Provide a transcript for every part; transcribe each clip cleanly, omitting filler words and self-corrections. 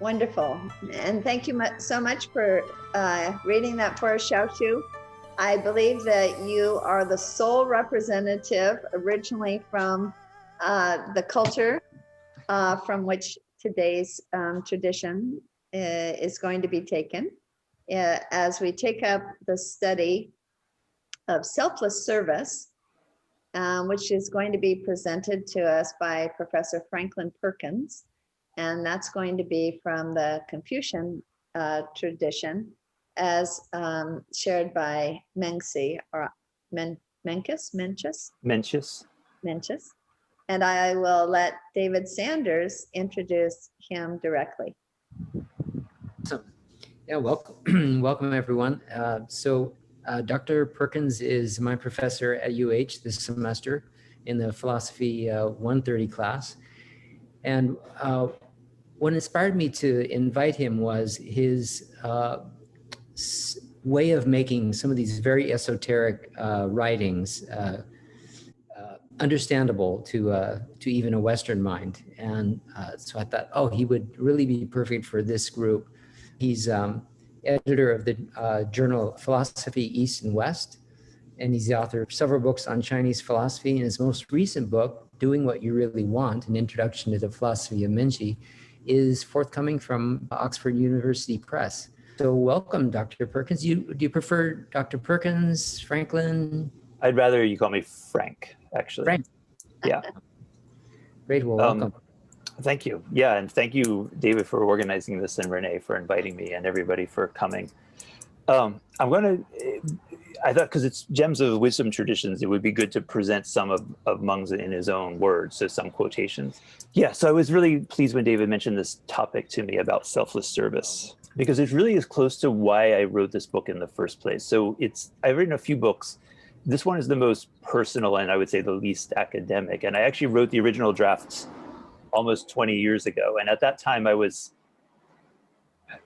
Wonderful. And thank you so much for reading that for us, Xiaoshus. I believe that you are the sole representative originally from the culture from which today's tradition is going to be taken. As we take up the study of selfless service, which is going to be presented to us by Professor Franklin Perkins. And that's going to be from the Confucian tradition as shared by Mengzi or Mencius. And I will let David Sanders introduce him directly. Awesome. Yeah, welcome, welcome everyone. Dr. Perkins is my professor at UH this semester in the Philosophy 130 class. And what inspired me to invite him was his way of making some of these very esoteric writings understandable to even a Western mind. And so I thought, oh, he would really be perfect for this group. He's editor of the journal Philosophy East and West, and he's the author of several books on Chinese philosophy. And his most recent book, Doing What You Really Want, An Introduction to the Philosophy of Mengzi, is forthcoming from Oxford University Press. So welcome, Dr. Perkins. Do you prefer Dr. Perkins, Franklin? I'd rather you call me Frank, actually. Frank. Yeah. Great, well, welcome. Thank you. Yeah, and thank you, David, for organizing this, and Renee for inviting me, and everybody for coming. I thought, because it's Gems of Wisdom traditions, it would be good to present some of Mengzi in his own words, so some quotations. Yeah, so I was really pleased when David mentioned this topic to me about selfless service, because it really is close to why I wrote this book in the first place. So I've written a few books. This one is the most personal and I would say the least academic. And I actually wrote the original drafts almost 20 years ago. And at that time I was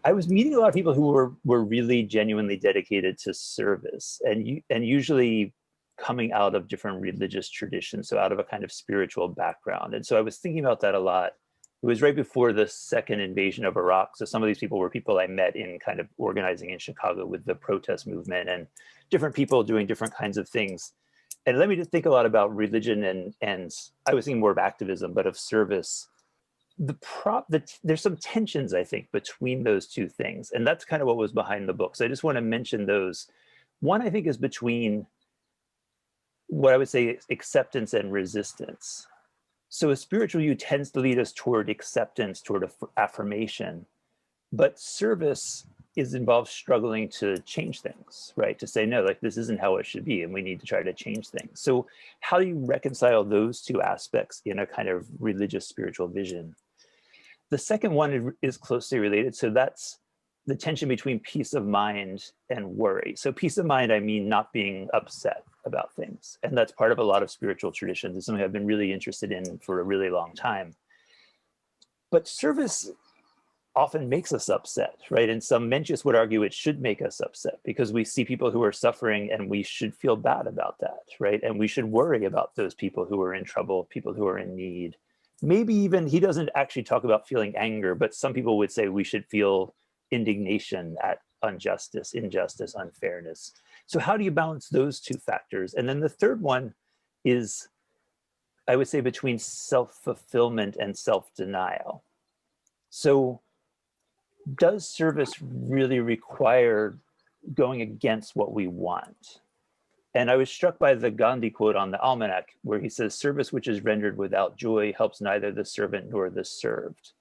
meeting a lot of people who were really genuinely dedicated to service and usually coming out of different religious traditions, so out of a kind of spiritual background. And so I was thinking about that a lot. It was right before the second invasion of Iraq. So some of these people were people I met in kind of organizing in Chicago with the protest movement, and different people doing different kinds of things. And it led me to think a lot about religion and I was thinking more of activism, but of service. There's some tensions, I think, between those two things. And that's kind of what was behind the book. So I just want to mention those. One, I think, is between what I would say acceptance and resistance. So a spiritual view tends to lead us toward acceptance, toward affirmation, but service involves struggling to change things, right? To say, no, like this isn't how it should be, and we need to try to change things. So how do you reconcile those two aspects in a kind of religious spiritual vision? The second one is closely related. So that's the tension between peace of mind and worry. So peace of mind, I mean not being upset about things. And that's part of a lot of spiritual traditions. It's something I've been really interested in for a really long time. But service often makes us upset, right? And some Mencius would argue it should make us upset because we see people who are suffering and we should feel bad about that, right? And we should worry about those people who are in trouble, people who are in need. Maybe even, he doesn't actually talk about feeling anger, but some people would say we should feel indignation at injustice, unfairness. So how do you balance those two factors? And then the third one is, I would say, between self-fulfillment and self-denial. So does service really require going against what we want? And I was struck by the Gandhi quote on the almanac where he says, service which is rendered without joy helps neither the servant nor the served.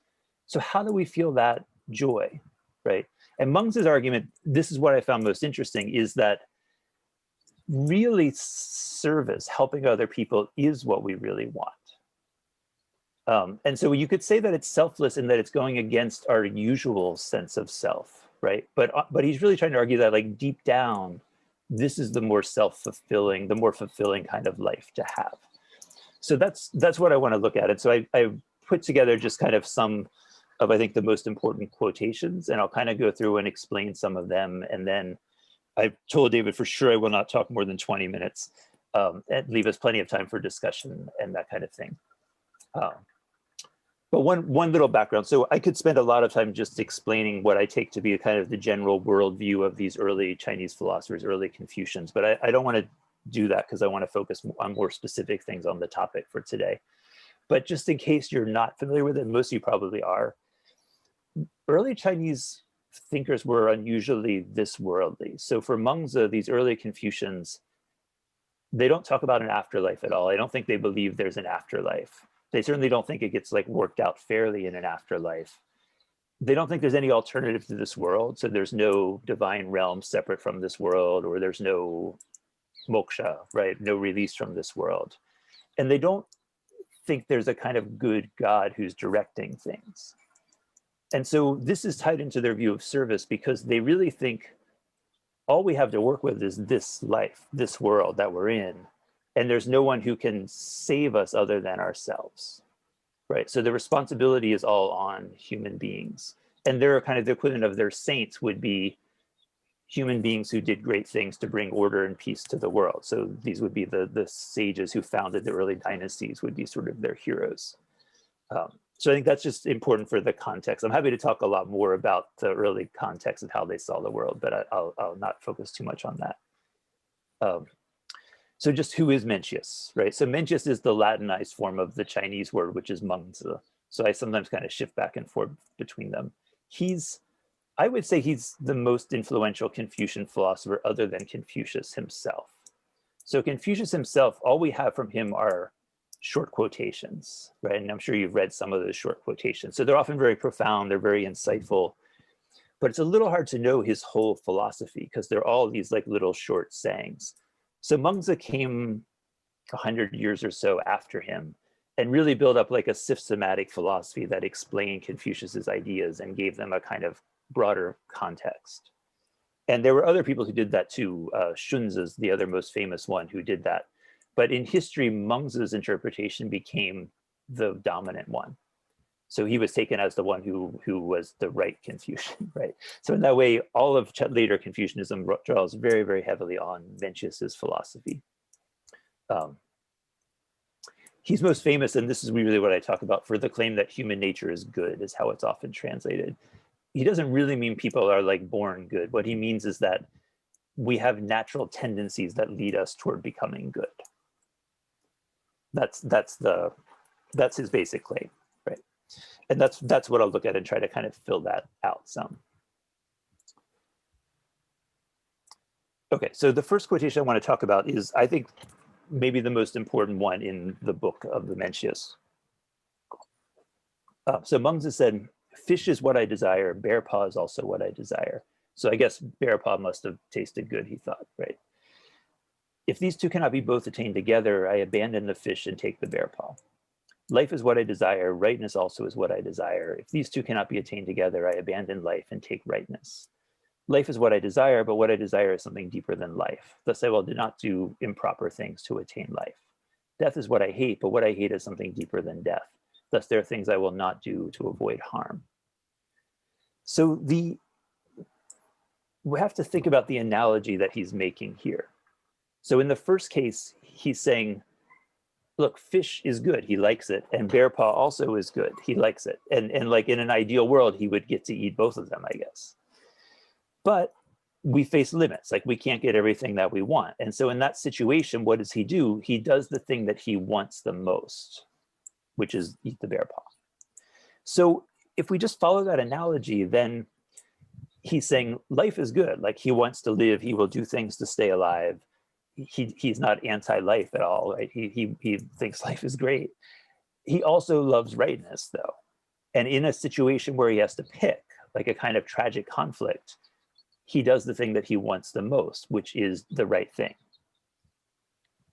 So how do we feel that joy, right? And Mengzi's argument, this is what I found most interesting, is that really service, helping other people, is what we really want. And so you could say that it's selfless in that it's going against our usual sense of self, right? But he's really trying to argue that, like, deep down, this is the more self-fulfilling, the more fulfilling kind of life to have. So that's what I want to look at. And so I put together just kind of some of, I think, the most important quotations, and I'll kind of go through and explain some of them. And then I told David for sure I will not talk more than 20 minutes and leave us plenty of time for discussion and that kind of thing. But one little background. So I could spend a lot of time just explaining what I take to be kind of the general worldview of these early Chinese philosophers, early Confucians, but I don't want to do that because I want to focus on more specific things on the topic for today. But just in case you're not familiar with it, most of you probably are, early Chinese thinkers were unusually this worldly. So for Mengzi, these early Confucians, they don't talk about an afterlife at all. I don't think they believe there's an afterlife. They certainly don't think it gets like worked out fairly in an afterlife. They don't think there's any alternative to this world. So there's no divine realm separate from this world, or there's no moksha, right? No release from this world. And they don't think there's a kind of good God who's directing things. And so this is tied into their view of service, because they really think all we have to work with is this life, this world that we're in. And there's no one who can save us other than ourselves, right? So the responsibility is all on human beings. And they're kind of the equivalent of their saints would be human beings who did great things to bring order and peace to the world. So these would be the sages who founded the early dynasties, would be sort of their heroes. So I think that's just important for the context. I'm happy to talk a lot more about the early context of how they saw the world, but I'll not focus too much on that. So just who is Mencius, right? So Mencius is the Latinized form of the Chinese word, which is Mengzi. So I sometimes kind of shift back and forth between them. I would say he's the most influential Confucian philosopher other than Confucius himself. So Confucius himself, all we have from him are short quotations, right? And I'm sure you've read some of those short quotations. So they're often very profound, they're very insightful, but it's a little hard to know his whole philosophy because they're all these like little short sayings. So Mengzi came 100 years or so after him and really built up like a systematic philosophy that explained Confucius's ideas and gave them a kind of broader context. And there were other people who did that too. Xunzi is the other most famous one who did that. But in history, Mengzi's interpretation became the dominant one. So he was taken as the one who was the right Confucian, right? So in that way, all of later Confucianism draws very, very heavily on Mencius's philosophy. He's most famous, and this is really what I talk about, for the claim that human nature is good, is how it's often translated. He doesn't really mean people are like born good. What he means is that we have natural tendencies that lead us toward becoming good. That's his basic claim, right? And that's what I'll look at and try to kind of fill that out some. Okay, so the first quotation I want to talk about is, I think, maybe the most important one in the book of the Mencius. So Mengzi said, "Fish is what I desire, bear paw is also what I desire." So I guess bear paw must have tasted good, he thought, right? "If these two cannot be both attained together, I abandon the fish and take the bear paw. Life is what I desire, rightness also is what I desire. If these two cannot be attained together, I abandon life and take rightness. Life is what I desire, but what I desire is something deeper than life. Thus I will not do improper things to attain life. Death is what I hate, but what I hate is something deeper than death. Thus there are things I will not do to avoid harm." So we have to think about the analogy that he's making here. So in the first case, he's saying, look, fish is good, he likes it, and bear paw also is good, he likes it. And like in an ideal world, he would get to eat both of them, I guess. But we face limits, like we can't get everything that we want. And so in that situation, what does he do? He does the thing that he wants the most, which is eat the bear paw. So if we just follow that analogy, then he's saying life is good, like he wants to live, he will do things to stay alive. He's not anti-life at all, right? He thinks life is great. He also loves rightness, though. And in a situation where he has to pick, like a kind of tragic conflict, he does the thing that he wants the most, which is the right thing.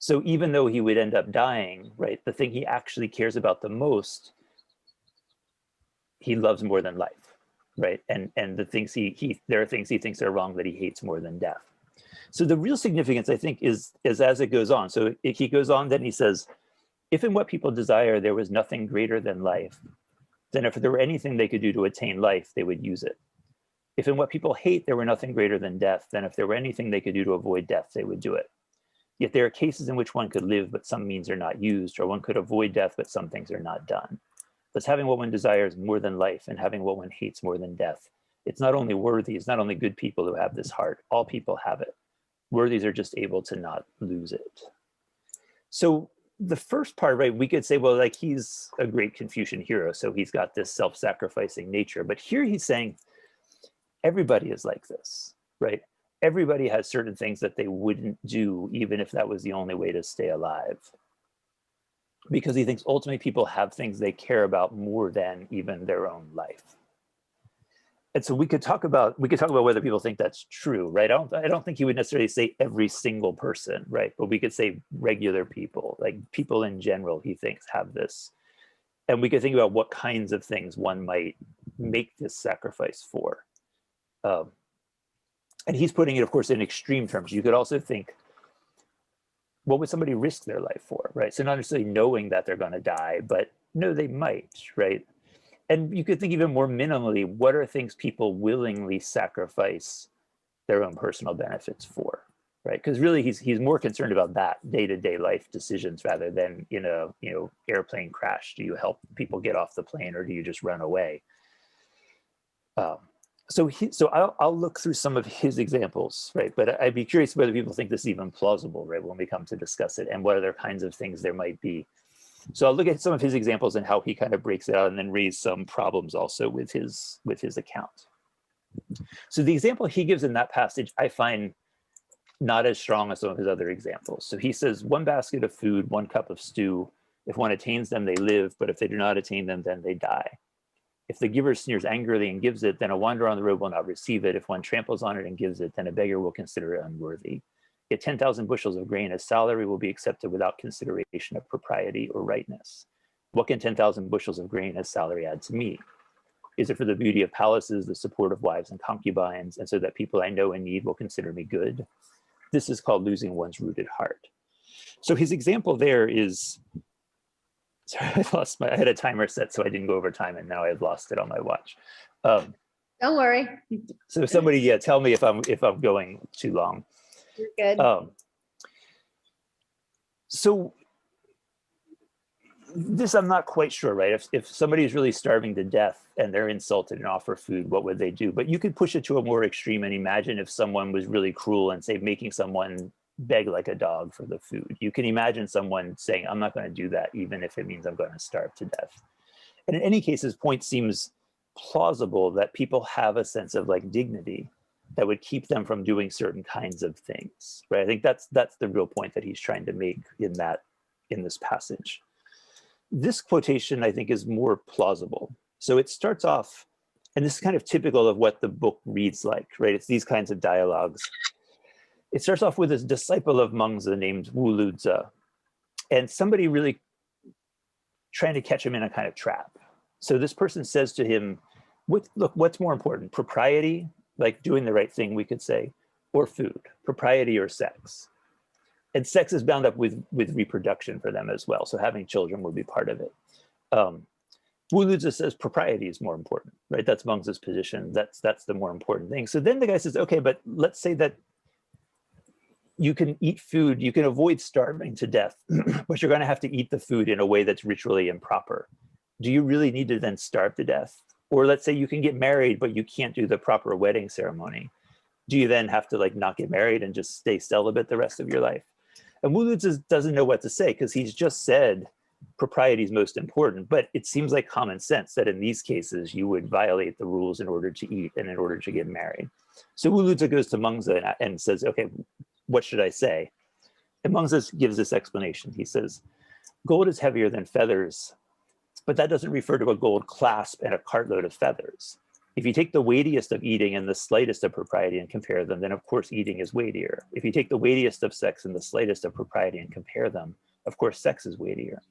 So even though he would end up dying, right, the thing he actually cares about the most, he loves more than life, right? And the things there are things he thinks are wrong that he hates more than death. So the real significance, I think, is as it goes on. So he goes on, then he says, "If in what people desire there was nothing greater than life, then if there were anything they could do to attain life, they would use it. If in what people hate there were nothing greater than death, then if there were anything they could do to avoid death, they would do it. Yet there are cases in which one could live, but some means are not used, or one could avoid death, but some things are not done. Thus, having what one desires more than life and having what one hates more than death. It's not only worthy, it's not only good people who have this heart. All people have it. Worthies are just able to not lose it. So the first part, right, we could say, well, like he's a great Confucian hero, so he's got this self-sacrificing nature. But here he's saying everybody is like this, right? Everybody has certain things that they wouldn't do, even if that was the only way to stay alive. Because he thinks ultimately people have things they care about more than even their own life. And so we could talk about whether people think that's true, right? I don't think he would necessarily say every single person, right? But we could say regular people, like people in general, he thinks have this. And we could think about what kinds of things one might make this sacrifice for. And he's putting it, of course, in extreme terms. You could also think, what would somebody risk their life for, right? So not necessarily knowing that they're going to die, but no, they might, right? And you could think even more minimally, what are things people willingly sacrifice their own personal benefits for, right? Because really he's more concerned about that day-to-day life decisions rather than in a airplane crash. Do you help people get off the plane or do you just run away? So I'll look through some of his examples, right? But I'd be curious whether people think this is even plausible, right? When we come to discuss it, and what other kinds of things there might be. So I'll look at some of his examples and how he kind of breaks it out, and then raise some problems also with his account. So the example he gives in that passage, I find not as strong as some of his other examples. So he says, 1 basket of food, 1 cup of stew. If one attains them, they live, but if they do not attain them, then they die. If the giver sneers angrily and gives it, then a wanderer on the road will not receive it. If one tramples on it and gives it, then a beggar will consider it unworthy. Yet 10,000 bushels of grain as salary will be accepted without consideration of propriety or rightness. What can 10,000 bushels of grain as salary add to me? Is it for the beauty of palaces, the support of wives and concubines, and so that people I know in need will consider me good? This is called losing one's rooted heart. So his example there is, sorry, I had a timer set so I didn't go over time, and now I've lost it on my watch. Don't worry. So somebody, tell me if I'm going too long. You're good. So this I'm not quite sure, right? If somebody is really starving to death and they're insulted and offer food, what would they do? But you could push it to a more extreme and imagine if someone was really cruel and say making someone beg like a dog for the food. You can imagine someone saying, I'm not going to do that, even if it means I'm going to starve to death. And in any case, his point seems plausible that people have a sense of like dignity that would keep them from doing certain kinds of things, right? I think that's the real point that he's trying to make in this passage. This quotation, I think, is more plausible. So it starts off, and this is kind of typical of what the book reads like, right? It's these kinds of dialogues. It starts off with this disciple of Mengzi named Wu Luzi, and somebody really trying to catch him in a kind of trap. So this person says to him, look, what's more important, propriety, like doing the right thing, we could say, or food, propriety or sex? And sex is bound up with reproduction for them as well. So having children would be part of it. Wu Luzi says propriety is more important, right? That's Mengzi's position. That's the more important thing. So then the guy says, okay, but let's say that you can eat food, you can avoid starving to death, but you're going to have to eat the food in a way that's ritually improper. Do you really need to then starve to death? Or let's say you can get married, but you can't do the proper wedding ceremony. Do you then have to like not get married and just stay celibate the rest of your life? And Wu Luzi doesn't know what to say because he's just said propriety is most important, but it seems like common sense that in these cases you would violate the rules in order to eat and in order to get married. So Wu Luzi goes to Mengzi and says, okay, what should I say? And Mengzi gives this explanation. He says, gold is heavier than feathers, but that doesn't refer to a gold clasp and a cartload of feathers. If you take the weightiest of eating and the slightest of propriety and compare them, then of course eating is weightier. If you take the weightiest of sex and the slightest of propriety and compare them, of course sex is weightier.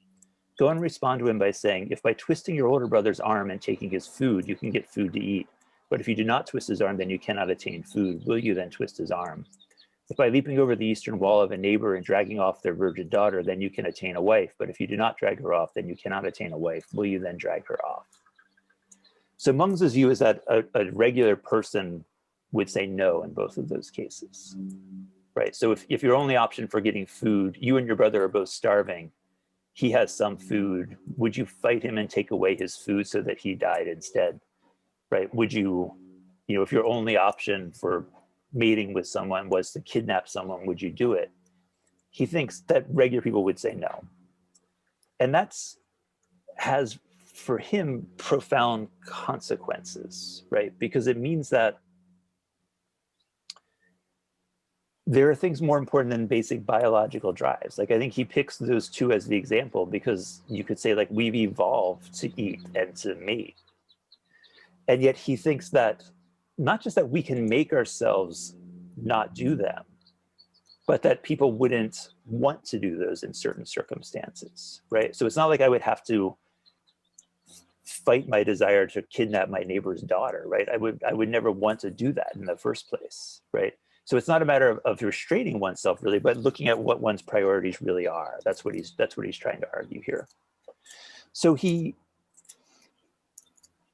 Go and respond to him by saying, if by twisting your older brother's arm and taking his food, you can get food to eat, but if you do not twist his arm, then you cannot attain food. Will you then twist his arm? If by leaping over the eastern wall of a neighbor and dragging off their virgin daughter, then you can attain a wife. But if you do not drag her off, then you cannot attain a wife. Will you then drag her off? So Mengzi's view is that a regular person would say no in both of those cases, right? So if your only option for getting food, you and your brother are both starving, he has some food. Would you fight him and take away his food so that he died instead, right? Would you, if your only option for mating with someone was to kidnap someone, would you do it? He thinks that regular people would say no. And has for him profound consequences, right? Because it means that there are things more important than basic biological drives. Like, I think he picks those two as the example because you could say, like, we've evolved to eat and to mate. And yet he thinks that not just that we can make ourselves not do them, but that people wouldn't want to do those in certain circumstances, right? So it's not like I would have to fight my desire to kidnap my neighbor's daughter, right? I would never want to do that in the first place, right? So it's not a matter of restraining oneself really, but looking at what one's priorities really are. That's what he's trying to argue here. So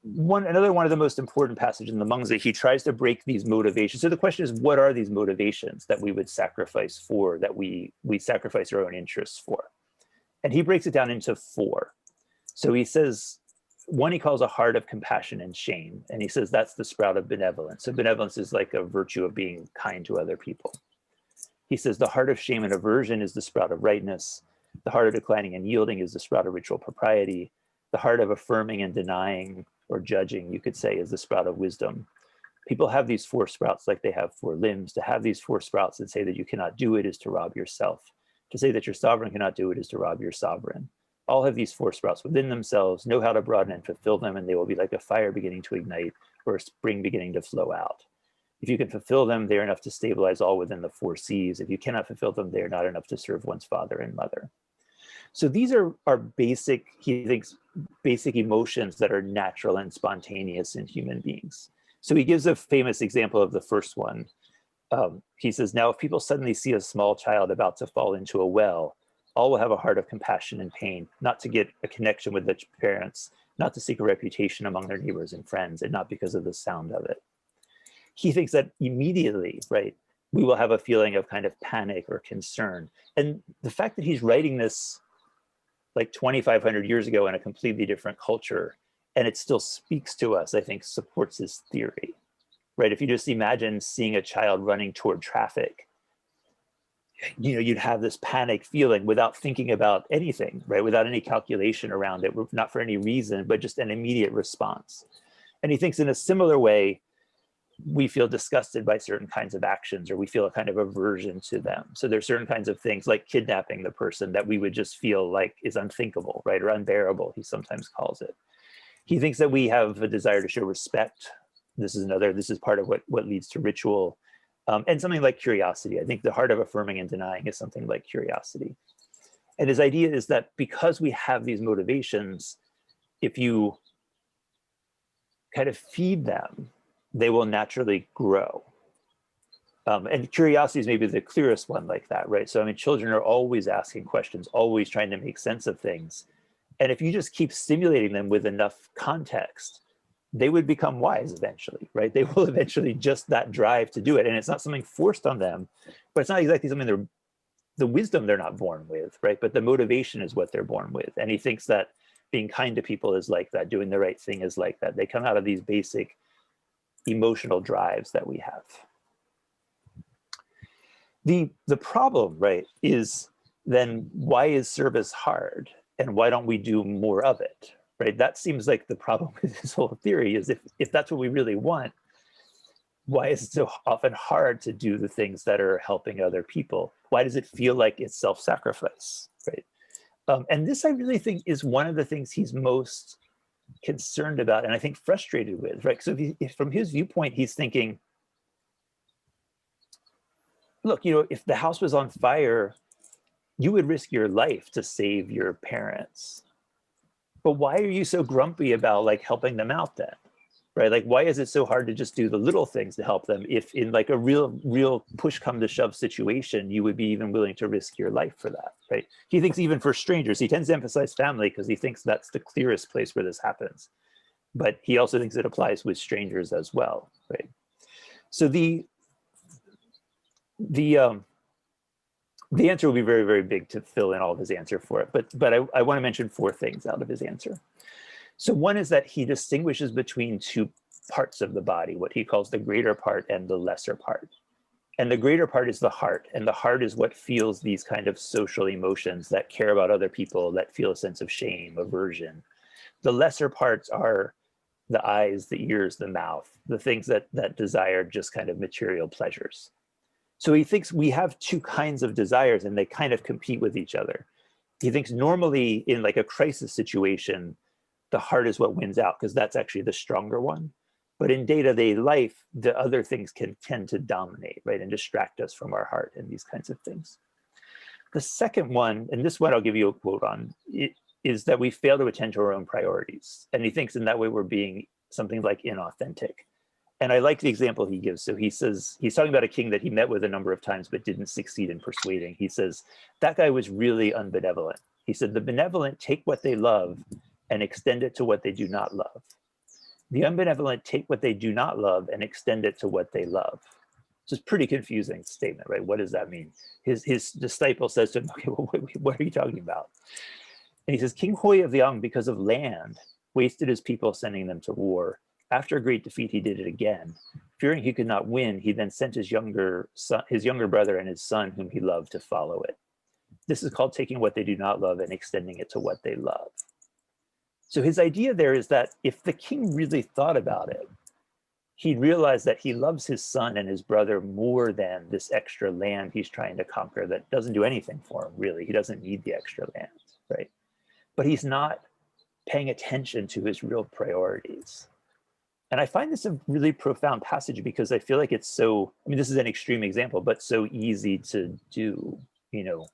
another one of the most important passages in the Mengzi, he tries to break these motivations. So the question is, what are these motivations that we would sacrifice for, that we sacrifice our own interests for? And he breaks it down into 4. So he says, one he calls a heart of compassion and shame. And he says that's the sprout of benevolence. So benevolence is like a virtue of being kind to other people. He says the heart of shame and aversion is the sprout of rightness. The heart of declining and yielding is the sprout of ritual propriety. The heart of affirming and denying or judging, you could say, is the sprout of wisdom. People have these 4 sprouts like they have 4 limbs. To have these 4 sprouts and say that you cannot do it is to rob yourself. To say that your sovereign cannot do it is to rob your sovereign. All have these 4 sprouts within themselves, know how to broaden and fulfill them, and they will be like a fire beginning to ignite or a spring beginning to flow out. If you can fulfill them, they are enough to stabilize all within the 4 seas. If you cannot fulfill them, they are not enough to serve one's father and mother. So these are basic, he thinks, basic emotions that are natural and spontaneous in human beings. So he gives a famous example of the first one. He says, now if people suddenly see a small child about to fall into a well, all will have a heart of compassion and pain, not to get a connection with the parents, not to seek a reputation among their neighbors and friends, and not because of the sound of it. He thinks that immediately, right, we will have a feeling of kind of panic or concern. And the fact that he's writing this like 2,500 years ago in a completely different culture, and it still speaks to us, I think supports his theory, right? If you just imagine seeing a child running toward traffic, you'd have this panic feeling without thinking about anything, right? Without any calculation around it, not for any reason, but just an immediate response. And he thinks in a similar way, we feel disgusted by certain kinds of actions, or we feel a kind of aversion to them. So there's certain kinds of things like kidnapping the person that we would just feel like is unthinkable, right? Or unbearable, he sometimes calls it. He thinks that we have a desire to show respect. This is part of what leads to ritual. And something like curiosity. I think the heart of affirming and denying is something like curiosity. And his idea is that because we have these motivations, if you kind of feed them, they will naturally grow. And curiosity is maybe the clearest one like that, right? So, I mean, children are always asking questions, always trying to make sense of things. And if you just keep stimulating them with enough context, they would become wise eventually, right? They will eventually just that drive to do it. And it's not something forced on them, but it's not exactly something the wisdom they're not born with, right? But the motivation is what they're born with. And he thinks that being kind to people is like that, doing the right thing is like that. They come out of these basic emotional drives that we have. The problem, right, is then why is service hard? And why don't we do more of it? Right? That seems like the problem with this whole theory is if that's what we really want, why is it so often hard to do the things that are helping other people? Why does it feel like it's self-sacrifice, right? And this I really think is one of the things he's most concerned about and I think frustrated with, right? So if from his viewpoint, he's thinking, look, if the house was on fire, you would risk your life to save your parents. But why are you so grumpy about like helping them out then, right? Like, why is it so hard to just do the little things to help them if in like a real push come to shove situation, you would be even willing to risk your life for that, right? He thinks even for strangers, he tends to emphasize family because he thinks that's the clearest place where this happens. But he also thinks it applies with strangers as well, right? So The answer will be very, very big to fill in all of his answer for it. But I want to mention 4 things out of his answer. So one is that he distinguishes between 2 parts of the body, what he calls the greater part and the lesser part. And the greater part is the heart. And the heart is what feels these kind of social emotions, that care about other people, that feel a sense of shame, aversion. The lesser parts are the eyes, the ears, the mouth, the things that desire just kind of material pleasures. So he thinks we have 2 kinds of desires and they kind of compete with each other. He thinks normally in like a crisis situation, the heart is what wins out because that's actually the stronger one. But in day-to-day life, the other things can tend to dominate, right, and distract us from our heart and these kinds of things. The second one, and this one I'll give you a quote on, is that we fail to attend to our own priorities. And he thinks in that way we're being something like inauthentic. And I like the example he gives. So he says, he's talking about a king that he met with a number of times but didn't succeed in persuading. He says, that guy was really unbenevolent. He said, the benevolent take what they love and extend it to what they do not love. The unbenevolent take what they do not love and extend it to what they love. So it's a pretty confusing statement, right? What does that mean? His disciple says to him, okay, well, what are you talking about? And he says, King Hoi of Liang, because of land, wasted his people, sending them to war. After a great defeat, he did it again. Fearing he could not win, he then sent his younger brother and his son, whom he loved, to follow it. This is called taking what they do not love and extending it to what they love. So his idea there is that if the king really thought about it, he'd realize that he loves his son and his brother more than this extra land he's trying to conquer that doesn't do anything for him, really. He doesn't need the extra land, right? But he's not paying attention to his real priorities. And I find this a really profound passage because I feel like it's so, I mean, this is an extreme example, but so easy to do, you know,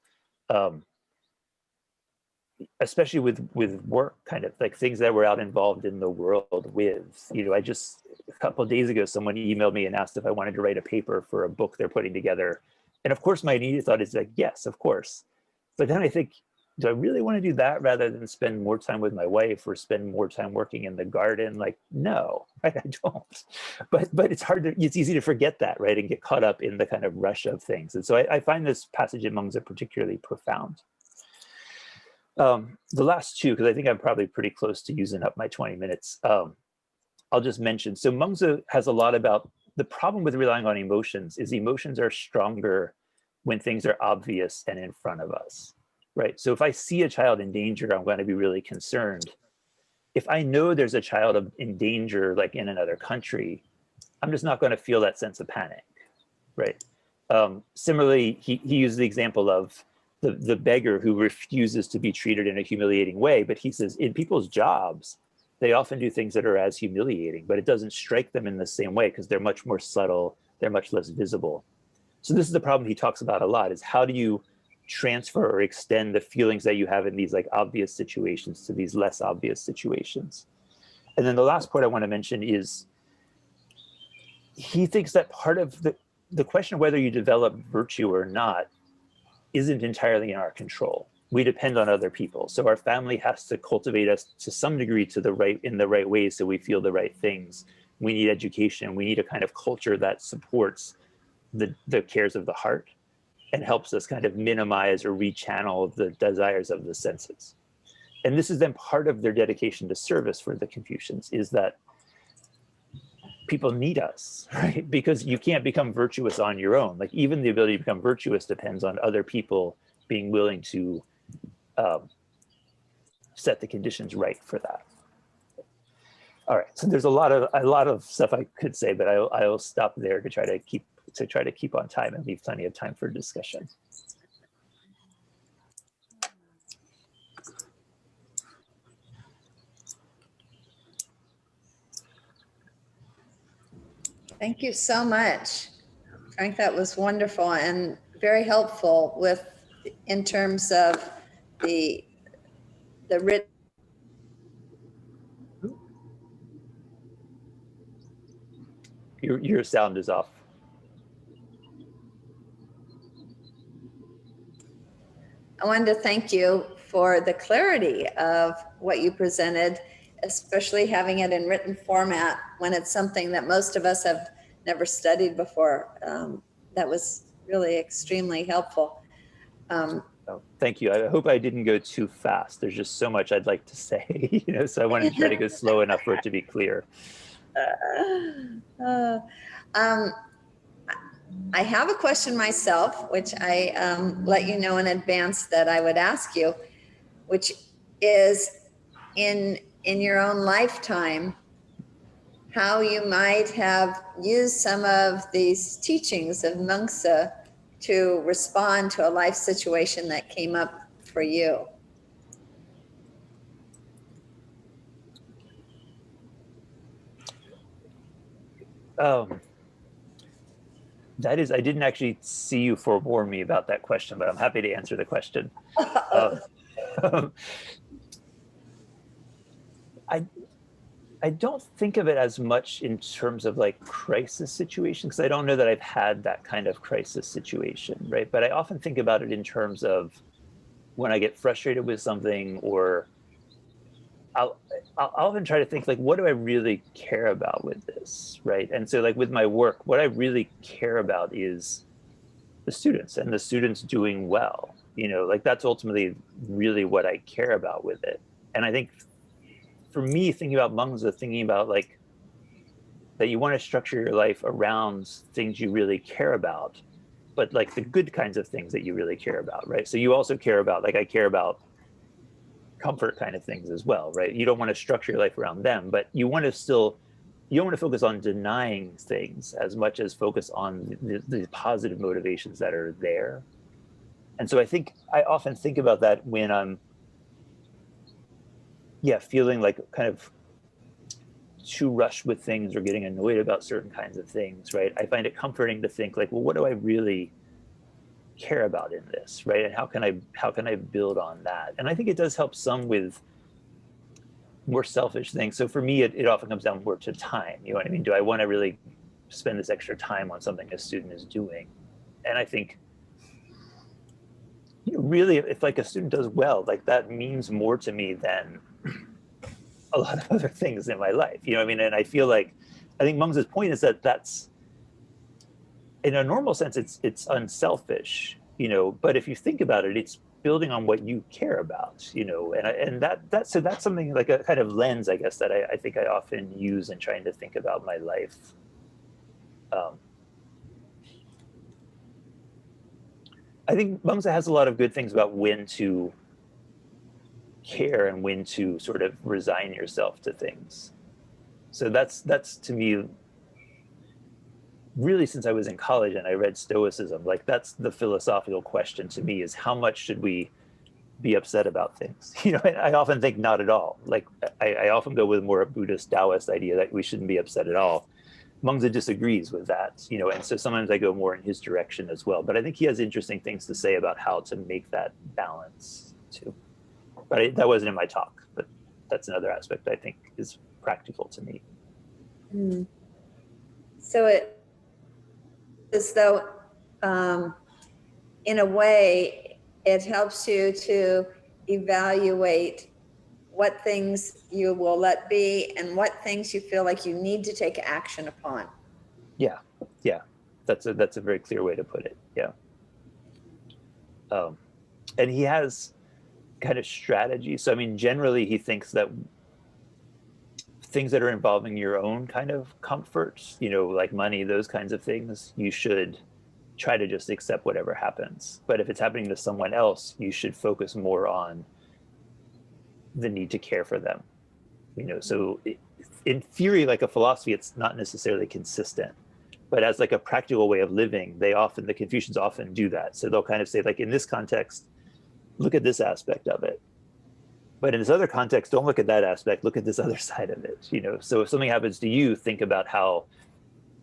especially with work, kind of like things that we're out involved in the world with. You know, I just, a couple of days ago, someone emailed me and asked if I wanted to write a paper for a book they're putting together. And of course, my immediate thought is like, yes, of course. But then I think, do I really want to do that rather than spend more time with my wife or spend more time working in the garden? Like, no, I don't. But it's hard to, it's easy to forget that, right? And get caught up in the kind of rush of things. And so I find this passage in Mengzi particularly profound. The last 2, because I think I'm probably pretty close to using up my 20 minutes, I'll just mention. So Mengzi has a lot about the problem with relying on emotions is emotions are stronger when things are obvious and in front of us, right? So if I see a child in danger, I'm going to be really concerned. If I know there's a child in danger, like in another country, I'm just not going to feel that sense of panic, right? Similarly, he used the example of the beggar who refuses to be treated in a humiliating way. But he says in people's jobs, they often do things that are as humiliating, but it doesn't strike them in the same way because they're much more subtle, they're much less visible. So this is the problem he talks about a lot, is how do you transfer or extend the feelings that you have in these like obvious situations to these less obvious situations. And then the last point I want to mention is he thinks that part of the question of whether you develop virtue or not isn't entirely in our control. We depend on other people. So our family has to cultivate us to some degree in the right ways so we feel the right things. We need education. We need a kind of culture that supports the cares of the heart and helps us kind of minimize or rechannel the desires of the senses. And this is then part of their dedication to service for the Confucians, is that people need us, right? Because you can't become virtuous on your own. Like even the ability to become virtuous depends on other people being willing to set the conditions right for that. All right, so there's a lot of stuff I could say, but I'll stop there to try to keep on time and leave plenty of time for discussion. Thank you so much, Frank. That was wonderful and very helpful in terms of the written. Your sound is off. I wanted to thank you for the clarity of what you presented, especially having it in written format when it's something that most of us have never studied before. That was really extremely helpful. Oh, thank you. I hope I didn't go too fast. There's just so much I'd like to say, so I wanted to try to go slow enough for it to be clear. I have a question myself, which I let you know in advance that I would ask you, which is in your own lifetime, how you might have used some of these teachings of Mengzi to respond to a life situation that came up for you. That is, I didn't actually see you forewarn me about that question, but I'm happy to answer the question. I don't think of it as much in terms of like crisis situations, because I don't know that I've had that kind of crisis situation, right? But I often think about it in terms of when I get frustrated with something, or I'll often try to think like, what do I really care about with this, right? And so like with my work, what I really care about is the students and the students doing well, like that's ultimately really what I care about with it. And I think for me, thinking about Mengzi, thinking about like that you want to structure your life around things you really care about, but like the good kinds of things that you really care about, right? So you also care about, like I care about comfort kind of things as well, right? You don't want to structure your life around them, but you don't want to focus on denying things as much as focus on the positive motivations that are there. And so I often think about that when I'm feeling like kind of too rushed with things or getting annoyed about certain kinds of things, right? I find it comforting to think like, well, what do I really care about in this, right? And how can I build on that? And I think it does help some with more selfish things. So for me, it often comes down more to time. You know what I mean? Do I want to really spend this extra time on something a student is doing? And I think really, if like a student does well, like that means more to me than a lot of other things in my life. You know what I mean? And I think Mengzi's point is that that's, in a normal sense, it's unselfish, but if you think about it, it's building on what you care about, and that's something like a kind of lens, I guess, that I think I often use in trying to think about my life. I think Mengzi has a lot of good things about when to care and when to sort of resign yourself to things. So that's to me, really, since I was in college and I read Stoicism, like that's the philosophical question to me, is how much should we be upset about things? And I often think not at all. Like I often go with more a Buddhist Taoist idea that we shouldn't be upset at all. Mengzi disagrees with that, and so sometimes I go more in his direction as well. But I think he has interesting things to say about how to make that balance too. But that wasn't in my talk, but that's another aspect I think is practical to me. Mm. So it as though, in a way, it helps you to evaluate what things you will let be and what things you feel like you need to take action upon. Yeah. That's a very clear way to put it. Yeah. And he has kind of strategy. So, I mean, generally he thinks that things that are involving your own kind of comforts, like money, those kinds of things, you should try to just accept whatever happens. But if it's happening to someone else, you should focus more on the need to care for them. So in theory, like a philosophy, it's not necessarily consistent, but as like a practical way of living, the Confucians often do that. So they'll kind of say, like, in this context, look at this aspect of it. But in this other context, don't look at that aspect, look at this other side of it. So if something happens to you, think about how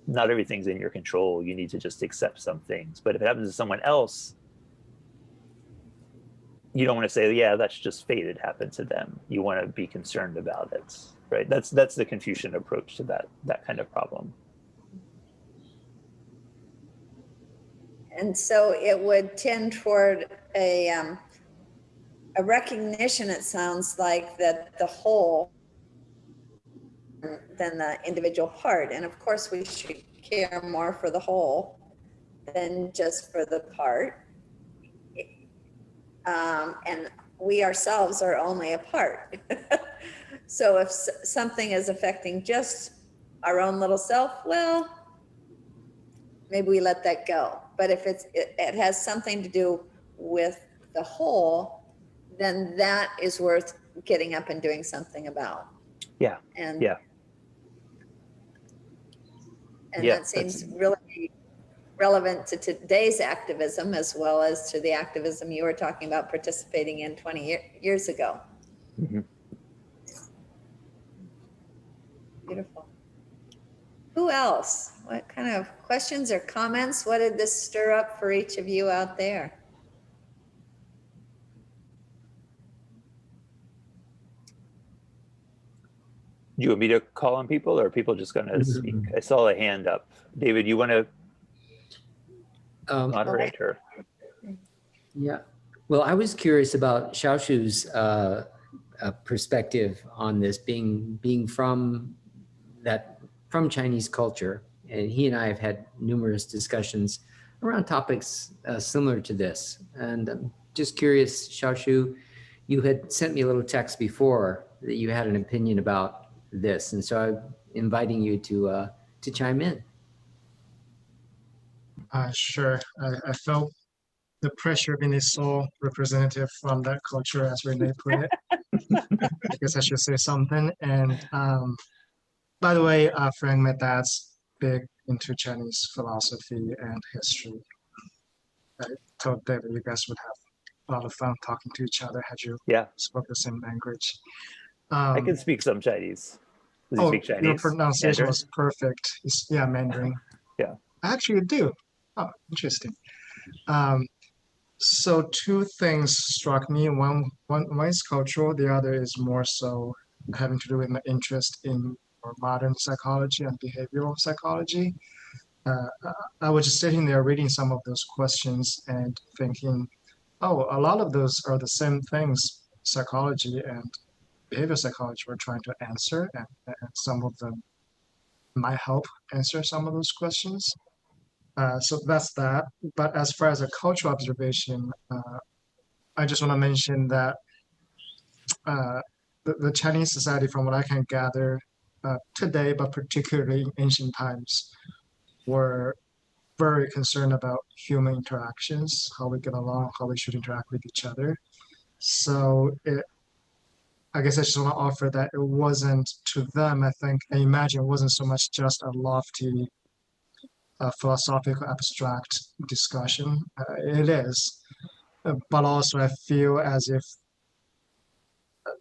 not everything's in your control. You need to just accept some things. But if it happens to someone else, you don't want to say, yeah, that's just fate, it happened to them. You want to be concerned about it, right? That's the Confucian approach to that kind of problem. And so it would tend toward a recognition, it sounds like, that the whole than the individual part. And of course, we should care more for the whole than just for the part. and we ourselves are only a part. So if something is affecting just our own little self, well, maybe we let that go. But if it has something to do with the whole, then that is worth getting up and doing something about. Yeah. And yeah. And Yeah, that seems really relevant to today's activism, as well as to the activism you were talking about participating in 20 years ago. Mm-hmm. Beautiful. Who else? What kind of questions or comments? What did this stir up for each of you out there? Do you want me to call on people, or are people just going to speak? I saw a hand up. David, you want to moderate her? Yeah. Well, I was curious about Xiaoshus's perspective on this, being from Chinese culture, and he and I have had numerous discussions around topics similar to this. And I'm just curious, Xiaoshu, you had sent me a little text before that you had an opinion about this, and so I'm inviting you to chime in. Sure. I felt the pressure of being a sole representative from that culture, as Renee put it. I guess I should say something. And by the way, Frank, my dad's big into Chinese philosophy and history. I told David you guys would have a lot of fun talking to each other had you spoke the same language. I can speak some Chinese. Does he speak Chinese? Your pronunciation Mandarin? was perfect. Yeah, Mandarin. Yeah. Actually, you do. Oh, interesting. So two things struck me. One is cultural. The other is more so having to do with my interest in modern psychology and behavioral psychology. I was just sitting there reading some of those questions and thinking, oh, a lot of those are the same things psychology and behavioral psychology were trying to answer, and some of them might help answer some of those questions. So that's that. But as far as a cultural observation, I just want to mention that the Chinese society, from what I can gather today, but particularly in ancient times, were very concerned about human interactions, how we get along, how we should interact with each other. So I guess I just want to offer that it wasn't to them, I imagine it wasn't so much just a lofty philosophical abstract discussion. It is, but also I feel as if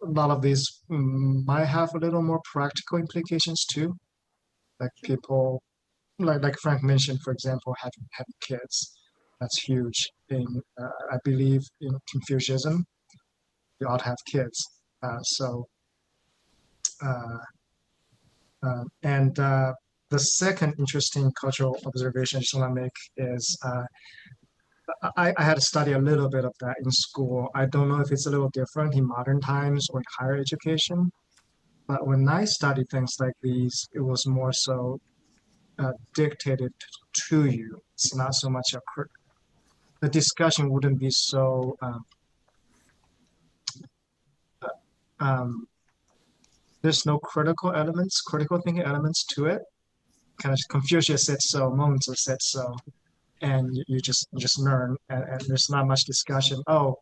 a lot of these might have a little more practical implications too. Like people, like Frank mentioned, for example, having kids. That's huge. I believe in Confucianism, you ought to have kids. The second interesting cultural observation I just want to make is I had to study a little bit of that in school. I don't know if it's a little different in modern times or in higher education, but when I studied things like these, it was more so dictated to you. It's not so much the discussion wouldn't be so there's no critical thinking elements to it. Kind of Confucius said so, Mengzi said so, and you just learn, and there's not much discussion. Oh,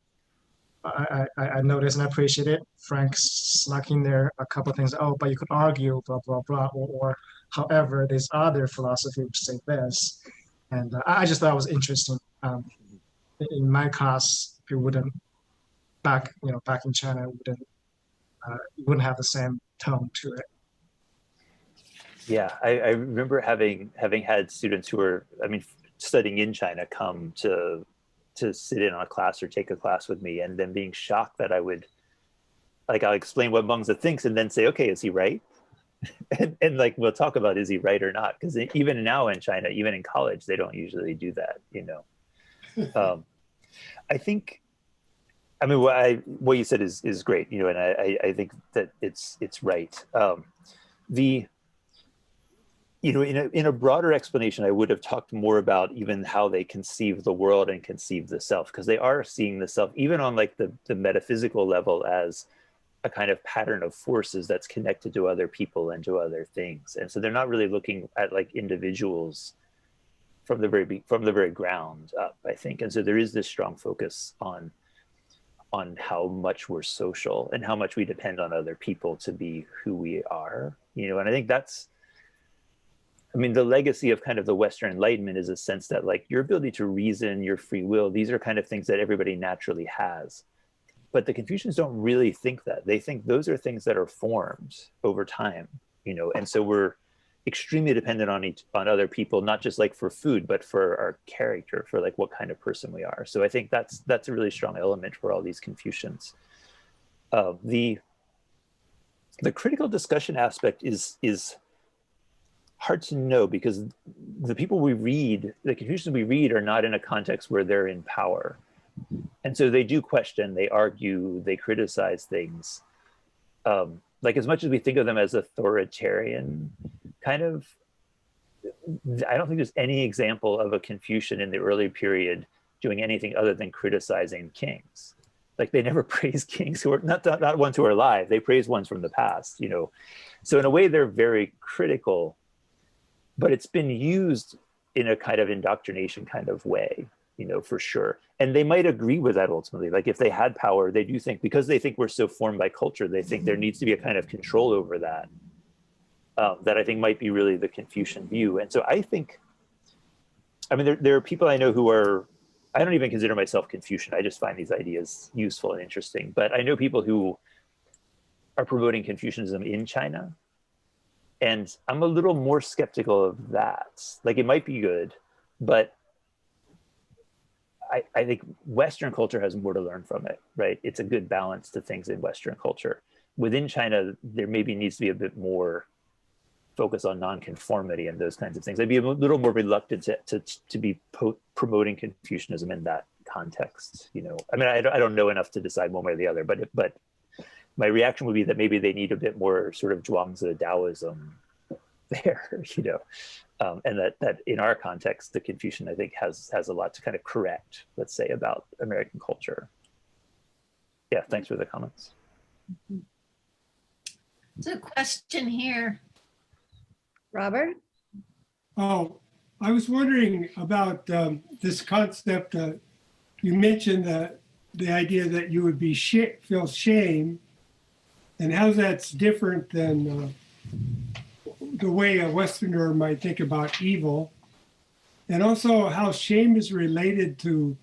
I noticed and I appreciate it. Frank snuck in there a couple of things. Oh, but you could argue, blah blah blah, or however, there's other philosophy which say this, and I just thought it was interesting. In my class, it wouldn't back in China, it wouldn't have the same tone to it. Yeah, I remember having had students who were, studying in China come to sit in on a class or take a class with me, and then being shocked that I'll explain what Mengzi thinks and then say, okay, is he right? and we'll talk about, is he right or not? Because even now in China, even in college, they don't usually do that, I think, what you said is great, and I think that it's right. you know, in a broader explanation, I would have talked more about even how they conceive the world and conceive the self, because they are seeing the self, even on like the metaphysical level, as a kind of pattern of forces that's connected to other people and to other things. And so they're not really looking at like individuals from the very ground up, I think. And so there is this strong focus on how much we're social and how much we depend on other people to be who we are, you know. And I think that's, I mean, the legacy of kind of the Western Enlightenment is a sense that like your ability to reason, your free will, these are kind of things that everybody naturally has. But the Confucians don't really think that. They think those are things that are formed over time, you know. And so we're extremely dependent on other people, not just like for food, but for our character, for like what kind of person we are. So I think that's a really strong element for all these Confucians. The critical discussion aspect is hard to know, because the people we read, the Confucians we read, are not in a context where they're in power. And so they do question, they argue, they criticize things. Like as much as we think of them as authoritarian, kind of, I don't think there's any example of a Confucian in the early period doing anything other than criticizing kings. Like they never praise kings who are not ones who are alive. They praise ones from the past, you know. So in a way, they're very critical, but it's been used in a kind of indoctrination kind of way, you know, for sure. And they might agree with that ultimately. Like if they had power, they do think, because they think we're so formed by culture, they think there needs to be a kind of control over that, that I think might be really the Confucian view. And so I think, I mean, there are people I know who are, I don't even consider myself Confucian. I just find these ideas useful and interesting. But I know people who are promoting Confucianism in China. And I'm a little more skeptical of that. Like it might be good, but I think Western culture has more to learn from it, right? It's a good balance to things in Western culture. Within China, there maybe needs to be a bit more focus on nonconformity and those kinds of things. I'd be a little more reluctant to be promoting Confucianism in that context. You know, I mean, I don't know enough to decide one way or the other, but my reaction would be that maybe they need a bit more sort of Zhuangzi Taoism there, you know, and that in our context, the Confucian, I think, has a lot to kind of correct, let's say, about American culture. Yeah, thanks for the comments. There's a question here. Robert? Oh, I was wondering about this concept. You mentioned the idea that you would be feel shame, and how that's different than the way a Westerner might think about evil, and also how shame is related to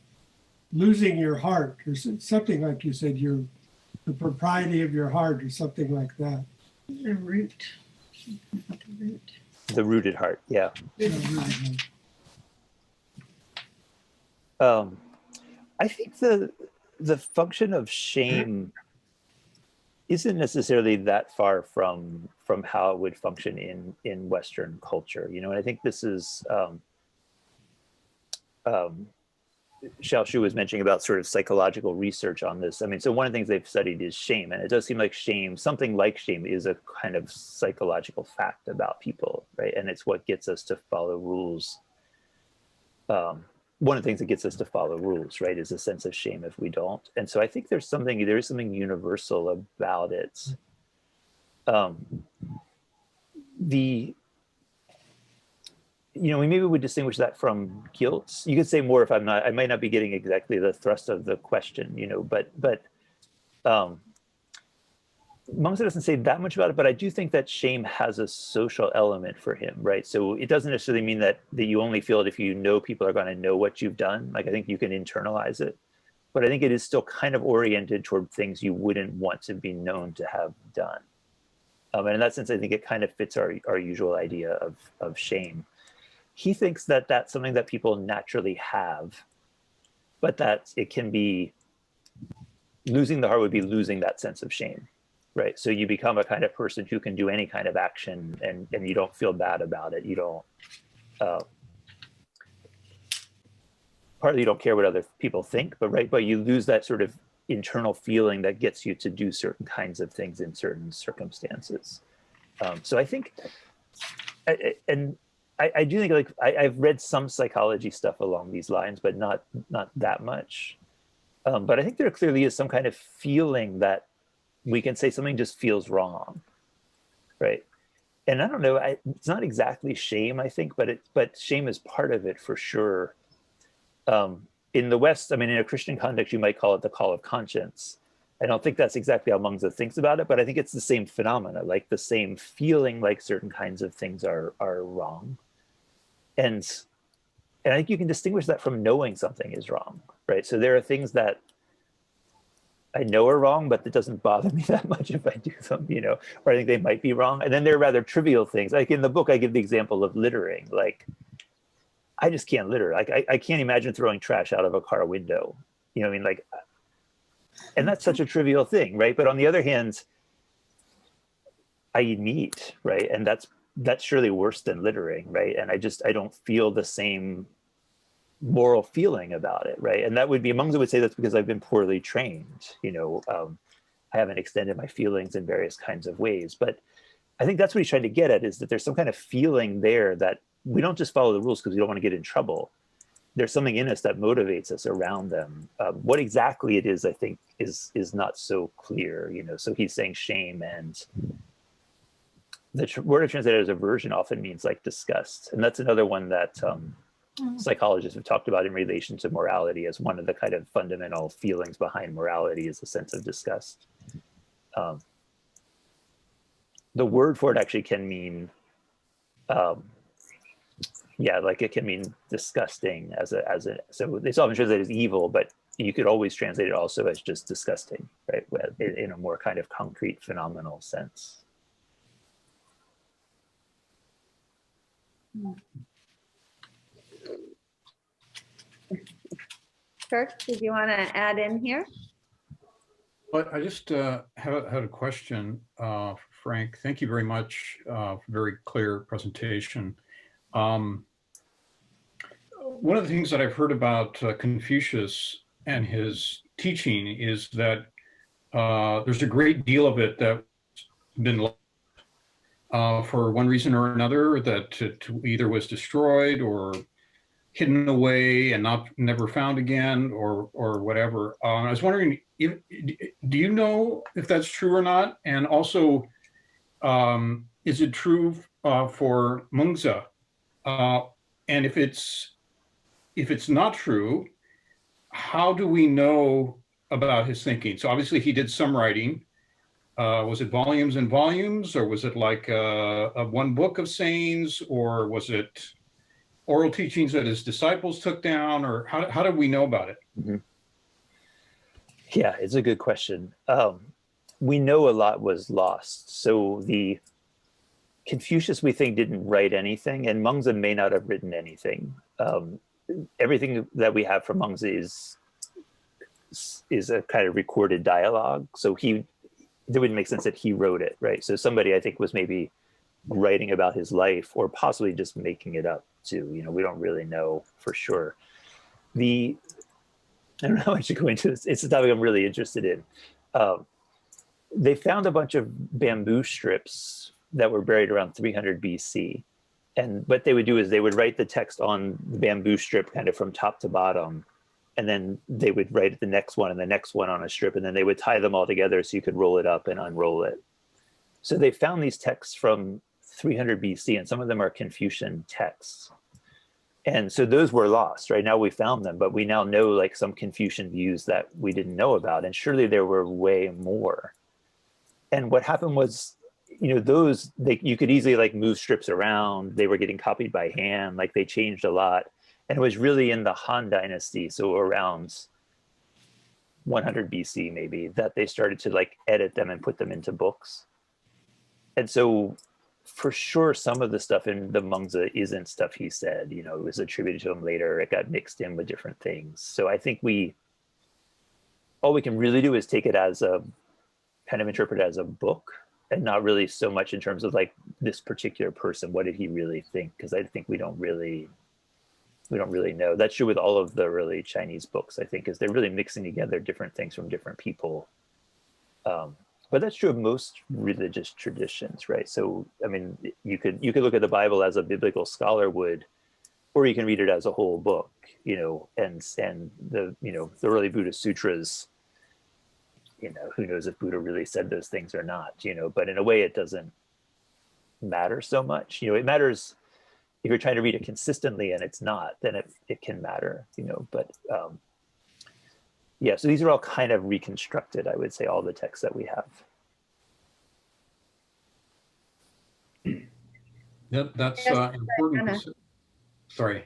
losing your heart, or something like you said, the propriety of your heart, or something like that. The root. The rooted heart, yeah. I think the function of shame isn't necessarily that far from how it would function in Western culture, you know. And I think this is Xiaoshus was mentioning about sort of psychological research on this. I mean, so one of the things they've studied is shame, and it does seem like shame, something like shame, is a kind of psychological fact about people, right? And it's what gets us to follow rules. One of the things that gets us to follow rules, right, is a sense of shame if we don't. And so I think there is something universal about it. You know, we maybe would distinguish that from guilt. You could say more if I might not be getting exactly the thrust of the question, you know, but Mengzi doesn't say that much about it, but I do think that shame has a social element for him, right? So it doesn't necessarily mean that you only feel it if you know people are going to know what you've done. Like I think you can internalize it, but I think it is still kind of oriented toward things you wouldn't want to be known to have done. And in that sense, I think it kind of fits our usual idea of shame. He thinks that that's something that people naturally have, but that it can be, losing the heart would be losing that sense of shame, right? So you become a kind of person who can do any kind of action and you don't feel bad about it. You don't, partly you don't care what other people think, but you lose that sort of internal feeling that gets you to do certain kinds of things in certain circumstances. So I think I do think like I've read some psychology stuff along these lines, but not that much. But I think there clearly is some kind of feeling that we can say something just feels wrong, right? And I don't know, it's not exactly shame, I think, but shame is part of it for sure. In the West, I mean, in a Christian context, you might call it the call of conscience. I don't think that's exactly how Mengzi thinks about it, but I think it's the same phenomena, like the same feeling like certain kinds of things are wrong. And I think you can distinguish that from knowing something is wrong, right? So there are things that I know are wrong, but it doesn't bother me that much if I do them, you know, or I think they might be wrong. And then there are rather trivial things. Like in the book, I give the example of littering. Like, I just can't litter. Like, I can't imagine throwing trash out of a car window. You know what I mean? Like, and that's such a trivial thing, right? But on the other hand, I eat meat, right? And that's surely worse than littering, right? And I don't feel the same moral feeling about it, right? And that would be, Mengzi would say that's because I've been poorly trained, you know, I haven't extended my feelings in various kinds of ways. But I think that's what he's trying to get at, is that there's some kind of feeling there that we don't just follow the rules because we don't want to get in trouble. There's something in us that motivates us around them. What exactly it is, I think, is not so clear, you know. So he's saying shame, and the word translated as aversion often means like disgust. And that's another one that psychologists have talked about in relation to morality as one of the kind of fundamental feelings behind morality is a sense of disgust. The word for it actually can mean, yeah, like it can mean disgusting as a, so it's often translated as evil, but you could always translate it also as just disgusting, right? In a more kind of concrete phenomenal sense. Kirk, did you want to add in here? Well, I just had a question, Frank. Thank you very much. Very clear presentation. One of the things that I've heard about Confucius and his teaching is that there's a great deal of it that's been lost for one reason or another, that either was destroyed or hidden away and never found again, or whatever. I was wondering, do you know if that's true or not? And also, is it true for Mengzi? And if it's not true, how do we know about his thinking? So obviously he did some writing. Was it volumes and volumes, or was it like a one book of sayings, or was it oral teachings that his disciples took down, or how do we know about it? Mm-hmm. Yeah, it's a good question. We know a lot was lost. So the Confucius, we think, didn't write anything, and Mengzi may not have written anything. Everything that we have from Mengzi is a kind of recorded dialogue. So it wouldn't make sense that he wrote it, right? So somebody, I think, was maybe writing about his life, or possibly just making it up too. You know, we don't really know for sure. I don't know how I should go into this. It's a topic I'm really interested in. They found a bunch of bamboo strips that were buried around 300 BC. And what they would do is they would write the text on the bamboo strip kind of from top to bottom. And then they would write the next one and the next one on a strip. And then they would tie them all together so you could roll it up and unroll it. So they found these texts from 300 BC, and some of them are Confucian texts. And so those were lost. Right now we found them, but we now know like some Confucian views that we didn't know about. And surely there were way more. And what happened was, you know, you could easily like move strips around. They were getting copied by hand, like they changed a lot. And it was really in the Han Dynasty, so around 100 BC maybe, that they started to like edit them and put them into books. And so for sure, some of the stuff in the Mengzi isn't stuff he said, you know, it was attributed to him later. It got mixed in with different things. So I think all we can really do is take it as interpret it as a book, and not really so much in terms of like this particular person, what did he really think? Because I think we don't really know. That's true with all of the early Chinese books, I think, is they're really mixing together different things from different people. But that's true of most religious traditions, right? So, I mean, you could look at the Bible as a biblical scholar would, or you can read it as a whole book, and the the early Buddhist sutras. Who knows if Buddha really said those things or not? But in a way, it doesn't matter so much. It matters if you're trying to read it consistently, and it's not, then it can matter. But yeah, so these are all kind of reconstructed, I would say, all the texts that we have. That's Yes, important. Anna. Sorry.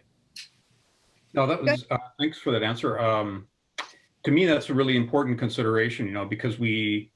No, that was, thanks for that answer. To me, that's a really important consideration, because we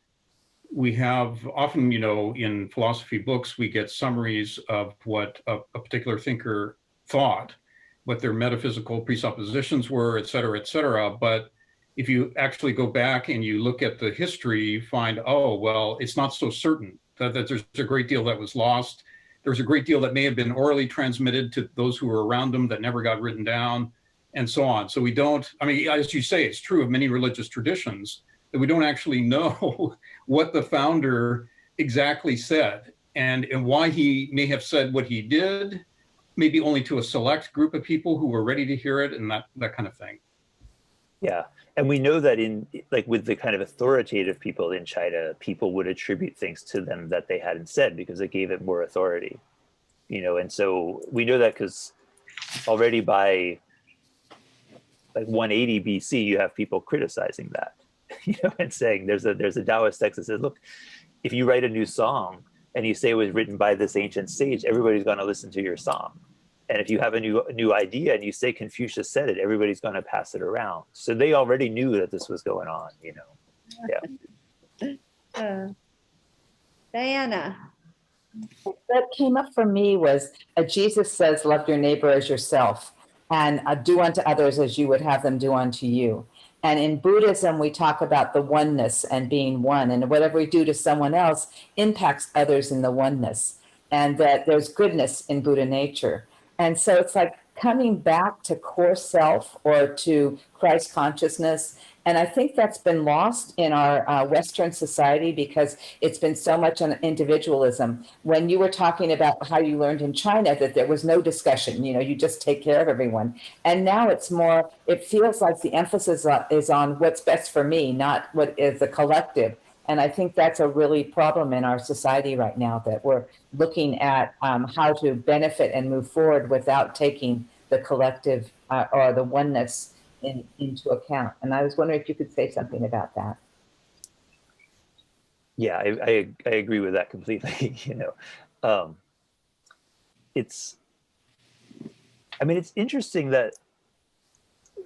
have often, in philosophy books, we get summaries of what a particular thinker thought, what their metaphysical presuppositions were, et cetera, but if you actually go back and you look at the history, you find, oh, well, it's not so certain that there's a great deal that was lost. There's a great deal that may have been orally transmitted to those who were around them that never got written down, and so on. So we don't, I mean, as you say, it's true of many religious traditions that we don't actually know what the founder exactly said and why he may have said what he did, maybe only to a select group of people who were ready to hear it and that kind of thing. Yeah. And we know that with the kind of authoritative people in China, people would attribute things to them that they hadn't said because it gave it more authority, and so we know that because already by 180 BC, you have people criticizing that, and saying there's a Taoist text that says, look, if you write a new song and you say it was written by this ancient sage, everybody's going to listen to your song. And if you have a new idea and you say Confucius said it, everybody's going to pass it around. So they already knew that this was going on, Yeah. Diana. What came up for me was Jesus says, love your neighbor as yourself, and do unto others as you would have them do unto you. And in Buddhism, we talk about the oneness and being one, and whatever we do to someone else impacts others in the oneness, and that there's goodness in Buddha nature. And so it's like coming back to core self or to Christ consciousness. And I think that's been lost in our Western society because it's been so much on individualism. When you were talking about how you learned in China that there was no discussion, you just take care of everyone. And now it's more, it feels like the emphasis is on what's best for me, not what is the collective. And I think that's a really problem in our society right now, that we're looking at how to benefit and move forward without taking the collective or the oneness into account. And I was wondering if you could say something about that. Yeah, I agree with that completely. It's interesting that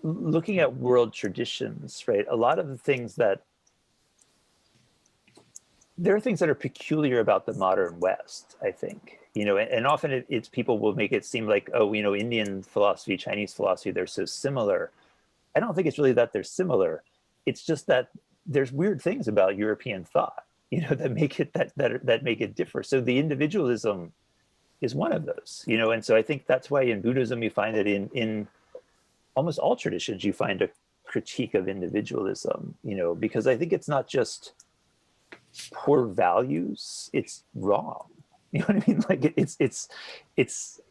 looking at world traditions, right? A lot of the things there are things that are peculiar about the modern West, I think, and often it's people will make it seem like, oh, Indian philosophy, Chinese philosophy, they're so similar. I don't think it's really that they're similar. It's just that there's weird things about European thought, that make it that make it differ. So the individualism is one of those, and so I think that's why in Buddhism you find it in almost all traditions you find a critique of individualism, because I think it's not just poor values, it's wrong. You know what I mean? Like it's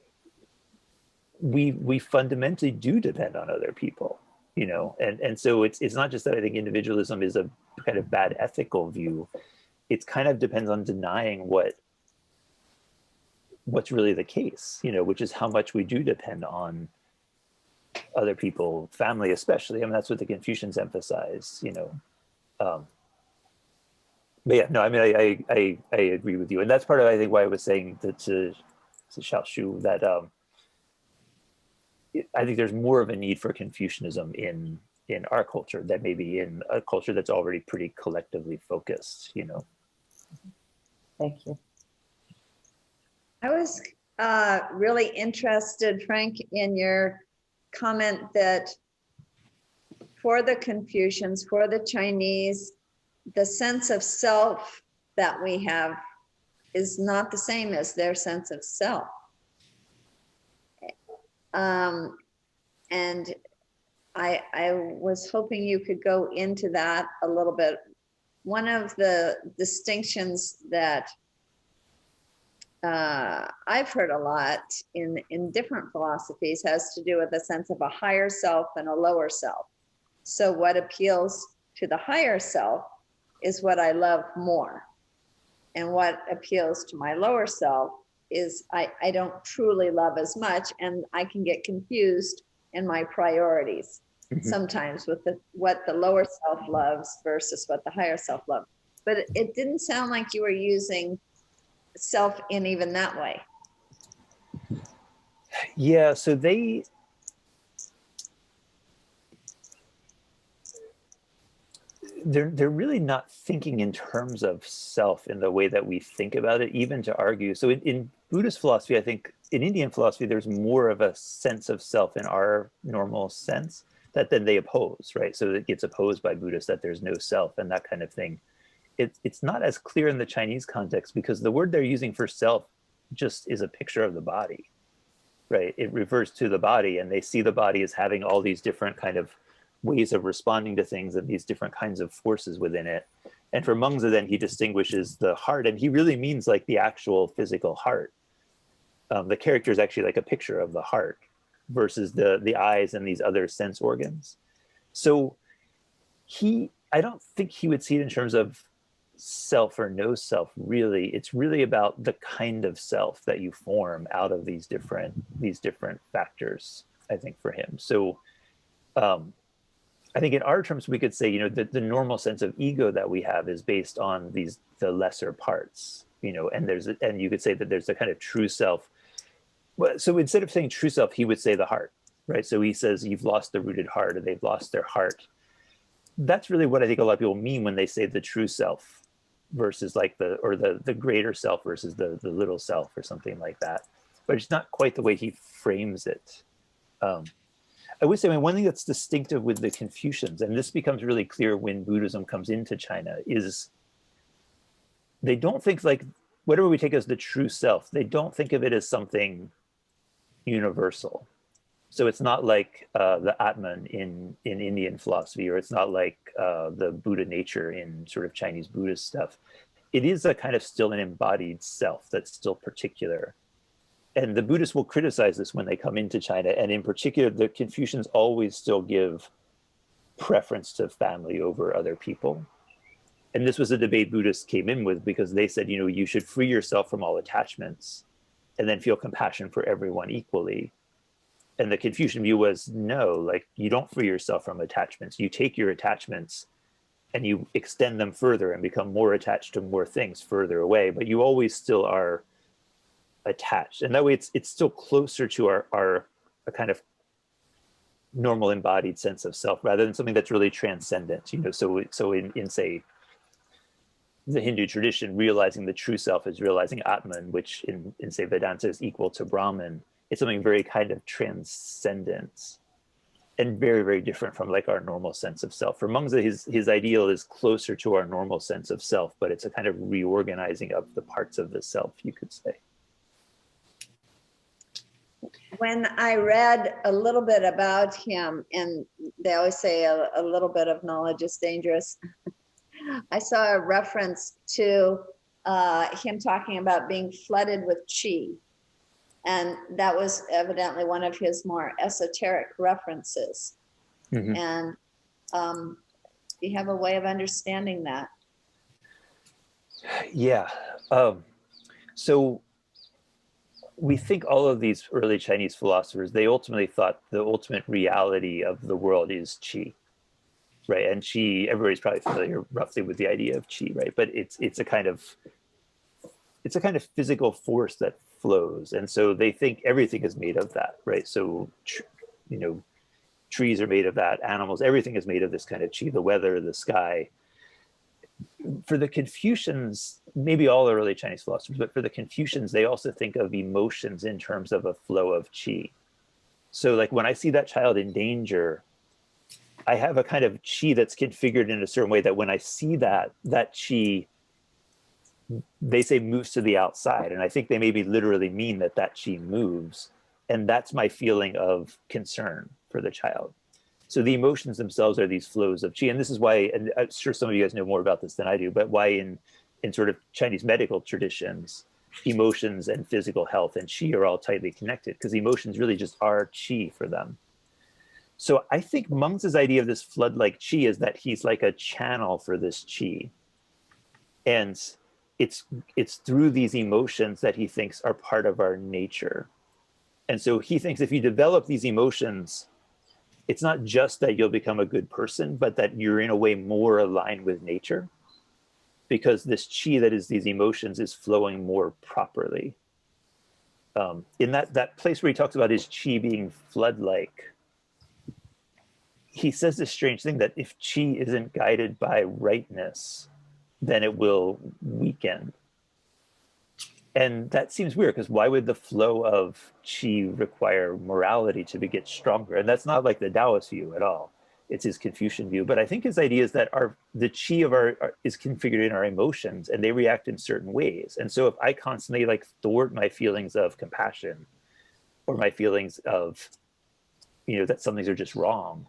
we fundamentally do depend on other people, and so it's not just that I think individualism is a kind of bad ethical view. It kind of depends on denying what's really the case, which is how much we do depend on other people, family especially. I mean, that's what the Confucians emphasize, But yeah, no, I mean, I agree with you, and that's part of I think why I was saying that to Xiaoshus that I think there's more of a need for Confucianism in our culture than maybe in a culture that's already pretty collectively focused. Thank you. I was really interested, Frank, in your comment that for the Confucians, for the Chinese, the sense of self that we have is not the same as their sense of self. And I was hoping you could go into that a little bit one of the distinctions that I've heard a lot in different philosophies has to do with a sense of a higher self and a lower self. So what appeals to the higher self is what I love more. And what appeals to my lower self is I don't truly love as much, and I can get confused in my priorities sometimes with what the lower self loves versus what the higher self loves. But it didn't sound like you were using self in even that way. Yeah, so they're really not thinking in terms of self in the way that we think about it, even to argue. So in Buddhist philosophy, I think in Indian philosophy, there's more of a sense of self in our normal sense that then they oppose, right? So it gets opposed by Buddhists that there's no self and that kind of thing. It's not as clear in the Chinese context because the word they're using for self just is a picture of the body, right? It refers to the body, and they see the body as having all these different kind of ways of responding to things and these different kinds of forces within it. And for Mengzi, then he distinguishes the heart, and he really means like the actual physical heart. The character is actually like a picture of the heart versus the eyes and these other sense organs. So I don't think he would see it in terms of self or no self, really. It's really about the kind of self that you form out of these different factors, I think, for him. So I think in our terms, we could say, you know, the normal sense of ego that we have is based on the lesser parts, you know, and you could say that there's a kind of true self. So instead of saying true self, he would say the heart, right? So he says, you've lost the rooted heart, or they've lost their heart. That's really what I think a lot of people mean when they say the true self versus like the greater self versus the little self or something like that. But it's not quite the way he frames it. I would say, I mean, one thing that's distinctive with the Confucians, and this becomes really clear when Buddhism comes into China, is they don't think like, whatever we take as the true self, they don't think of it as something universal. So it's not like the Atman in Indian philosophy, or it's not like the Buddha nature in sort of Chinese Buddhist stuff. It is a kind of still an embodied self that's still particular. And the Buddhists will criticize this when they come into China. And in particular, the Confucians always still give preference to family over other people. And this was a debate Buddhists came in with because they said, you know, you should free yourself from all attachments and then feel compassion for everyone equally. And the Confucian view was, no, like you don't free yourself from attachments. You take your attachments and you extend them further and become more attached to more things further away, but you always still are attached. And that way it's still closer to our a kind of normal embodied sense of self rather than something that's really transcendent, you know. So in say the Hindu tradition, realizing the true self is realizing Atman, which in say Vedanta is equal to Brahman. It's something very kind of transcendent and very, very different from like our normal sense of self. For Mengzi, his ideal is closer to our normal sense of self, but it's a kind of reorganizing of the parts of the self, you could say. When I read a little bit about him, and they always say a little bit of knowledge is dangerous, I saw a reference to him talking about being flooded with qi. And that was evidently one of his more esoteric references. Mm-hmm. And do you have a way of understanding that? Yeah. So we think all of these early Chinese philosophers, they ultimately thought the ultimate reality of the world is qi, right? And qi, everybody's probably familiar roughly with the idea of qi, right? But it's a kind of physical force that flows. And so they think everything is made of that, right? So, you know, trees are made of that, animals, everything is made of this kind of qi, the weather, the sky. For the Confucians, maybe all the early Chinese philosophers, but for the Confucians, they also think of emotions in terms of a flow of qi. So like when I see that child in danger, I have a kind of qi that's configured in a certain way that when I see that qi, they say moves to the outside. And I think they maybe literally mean that qi moves. And that's my feeling of concern for the child. So the emotions themselves are these flows of qi. And this is why, and I'm sure some of you guys know more about this than I do, but why in sort of Chinese medical traditions, emotions and physical health and qi are all tightly connected, because emotions really just are qi for them. So I think Mengzi's idea of this flood-like qi is that he's like a channel for this qi. And it's through these emotions that he thinks are part of our nature. And so he thinks if you develop these emotions, it's not just that you'll become a good person, but that you're in a way more aligned with nature, because this qi that is these emotions is flowing more properly. In that place where he talks about his qi being flood-like, he says this strange thing that if qi isn't guided by rightness, then it will weaken. And that seems weird, because why would the flow of qi require morality to get stronger? And that's not like the Taoist view at all. It's his Confucian view. But I think his idea is that the qi of is configured in our emotions, and they react in certain ways. And so if I constantly like thwart my feelings of compassion, or my feelings of, that some things are just wrong,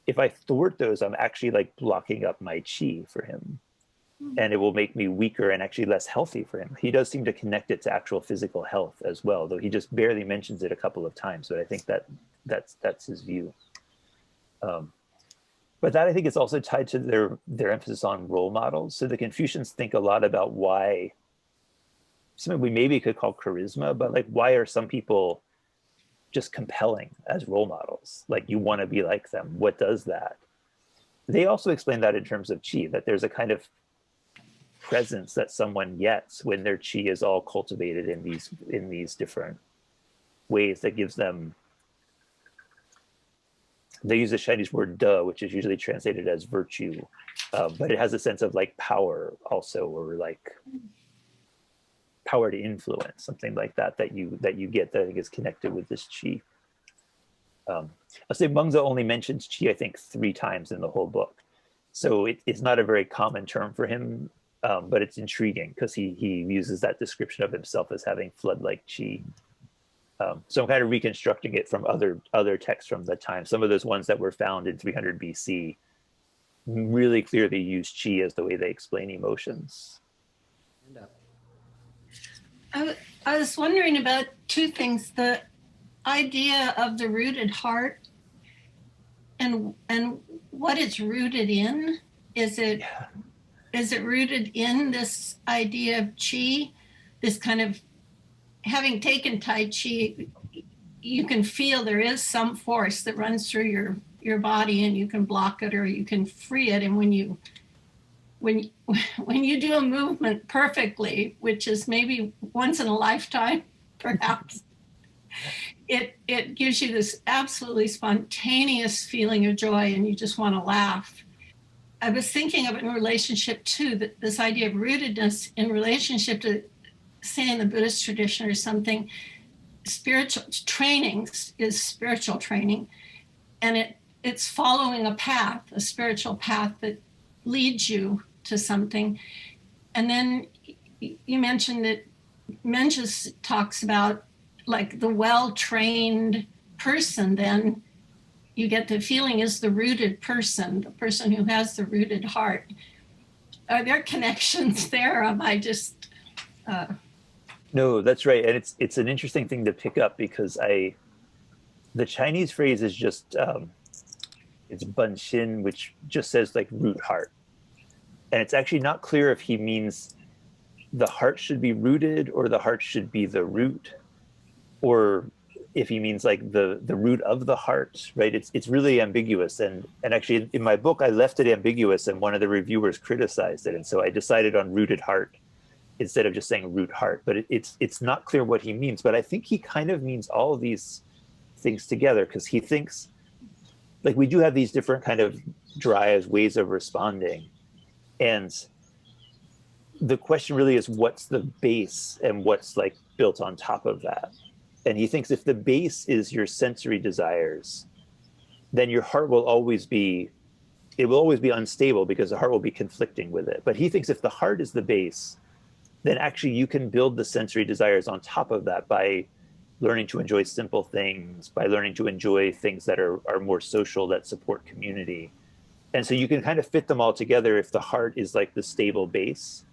if I thwart those, I'm actually like blocking up my qi for him. And it will make me weaker and actually less healthy for him. He does seem to connect it to actual physical health as well, though he just barely mentions it a couple of times. But I think that's his view. But that, I think, is also tied to their emphasis on role models. So the Confucians think a lot about why, something we maybe could call charisma, but like, why are some people just compelling as role models? Like, you want to be like them. What does that? They also explain that in terms of qi, that there's a kind of presence that someone gets when their qi is all cultivated in these different ways that gives them, they use the Chinese word de, which is usually translated as virtue, but it has a sense of like power also, or like power to influence, something like that you get that I think is connected with this qi. I'll say Mengzi only mentions qi, I think, 3 times in the whole book. So it's not a very common term for him, but it's intriguing because he uses that description of himself as having flood-like qi. So I'm kind of reconstructing it from other texts from the time. Some of those ones that were found in 300 BC really clearly use qi as the way they explain emotions. I was wondering about 2 things. The idea of the rooted heart and what it's rooted in. Is it rooted in this idea of qi, this kind of, having taken Tai Chi, you can feel there is some force that runs through your body, and you can block it or you can free it. And when you do a movement perfectly, which is maybe once in a lifetime, perhaps, it gives you this absolutely spontaneous feeling of joy, and you just want to laugh. I was thinking of it in relationship to this idea of rootedness in relationship to, say, in the Buddhist tradition or something. Spiritual training is spiritual training, and it's following a path, a spiritual path that leads you to something. And then you mentioned that Mengzi talks about like the well-trained person, then you get the feeling is the rooted person, the person who has the rooted heart. Are there connections there? Am I just... No, that's right. And it's an interesting thing to pick up, because the Chinese phrase is just, it's banxin, which just says like root heart. And it's actually not clear if he means the heart should be rooted or the heart should be the root, or if he means like the root of the heart, right? It's really ambiguous. And actually in my book, I left it ambiguous, and one of the reviewers criticized it. And so I decided on rooted heart instead of just saying root heart. But it's not clear what he means. But I think he kind of means all of these things together, because he thinks like we do have these different kind of drives, ways of responding. And the question really is, what's the base and what's like built on top of that? And he thinks if the base is your sensory desires, then your heart will always be unstable, because the heart will be conflicting with it. But he thinks if the heart is the base, then actually you can build the sensory desires on top of that by learning to enjoy simple things, by learning to enjoy things that are more social, that support community. And so you can kind of fit them all together if the heart is like the stable base,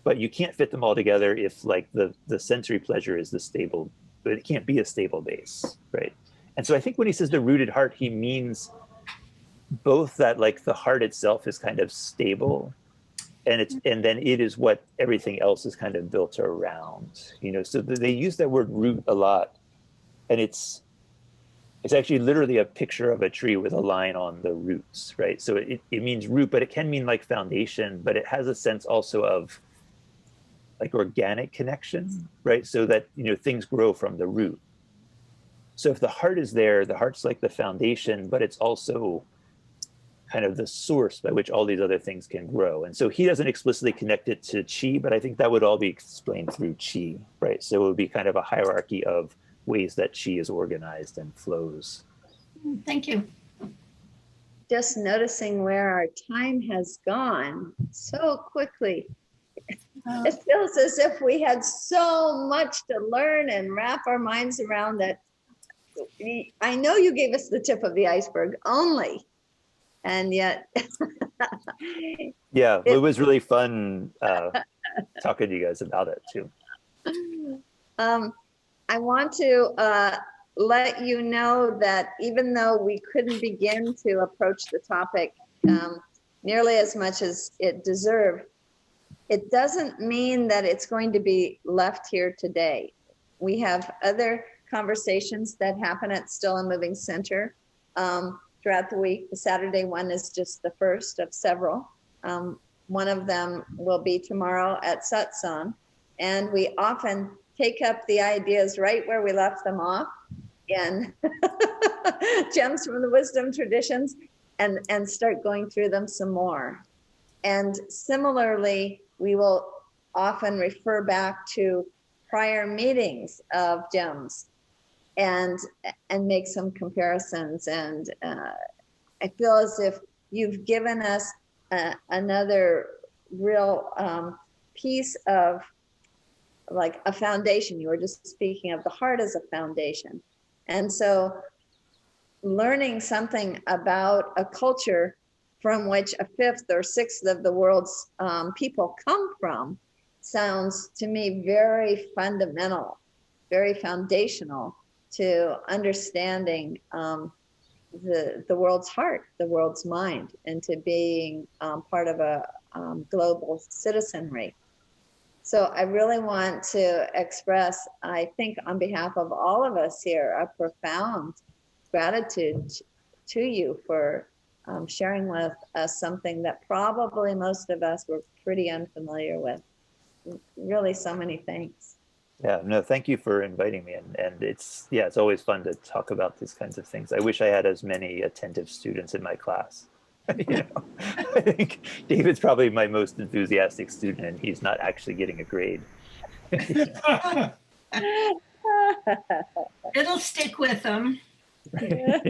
but you can't fit them all together if like the sensory pleasure is the stable, but it can't be a stable base, right? And so I think when he says the rooted heart, he means both that like the heart itself is kind of stable, and then it is what everything else is kind of built around, you know. So they use that word root a lot, and it's actually literally a picture of a tree with a line on the roots, right? So it means root, but it can mean like foundation, but it has a sense also of like organic connection, right? So that, you know, things grow from the root. So if the heart is there, the heart's like the foundation, but it's also kind of the source by which all these other things can grow. And so he doesn't explicitly connect it to chi, but I think that would all be explained through chi, right? So it would be kind of a hierarchy of ways that chi is organized and flows. Thank you. Just noticing where our time has gone so quickly. It feels as if we had so much to learn and wrap our minds around that. I know you gave us the tip of the iceberg only, and yet. Yeah, it was really fun talking to you guys about it too. I want to let you know that even though we couldn't begin to approach the topic nearly as much as it deserved, it doesn't mean that it's going to be left here today. We have other conversations that happen at Still and Moving Center throughout the week. The Saturday one is just the first of several. One of them will be tomorrow at Satsang, and we often take up the ideas right where we left them off in Gems from the Wisdom Traditions and start going through them some more. And similarly, we will often refer back to prior meetings of gems and make some comparisons. And I feel as if you've given us another real piece of like a foundation. You were just speaking of the heart as a foundation. And so learning something about a culture from which a fifth or sixth of the world's people come from sounds to me very fundamental, very foundational to understanding the world's heart, the world's mind, and to being part of a global citizenry. So I really want to express, I think on behalf of all of us here, a profound gratitude to you for sharing with us something that probably most of us were pretty unfamiliar with. Really, so many thanks. Yeah, no, thank you for inviting me. And it's always fun to talk about these kinds of things. I wish I had as many attentive students in my class. You know, I think David's probably my most enthusiastic student, and he's not actually getting a grade. It'll stick with them. They'll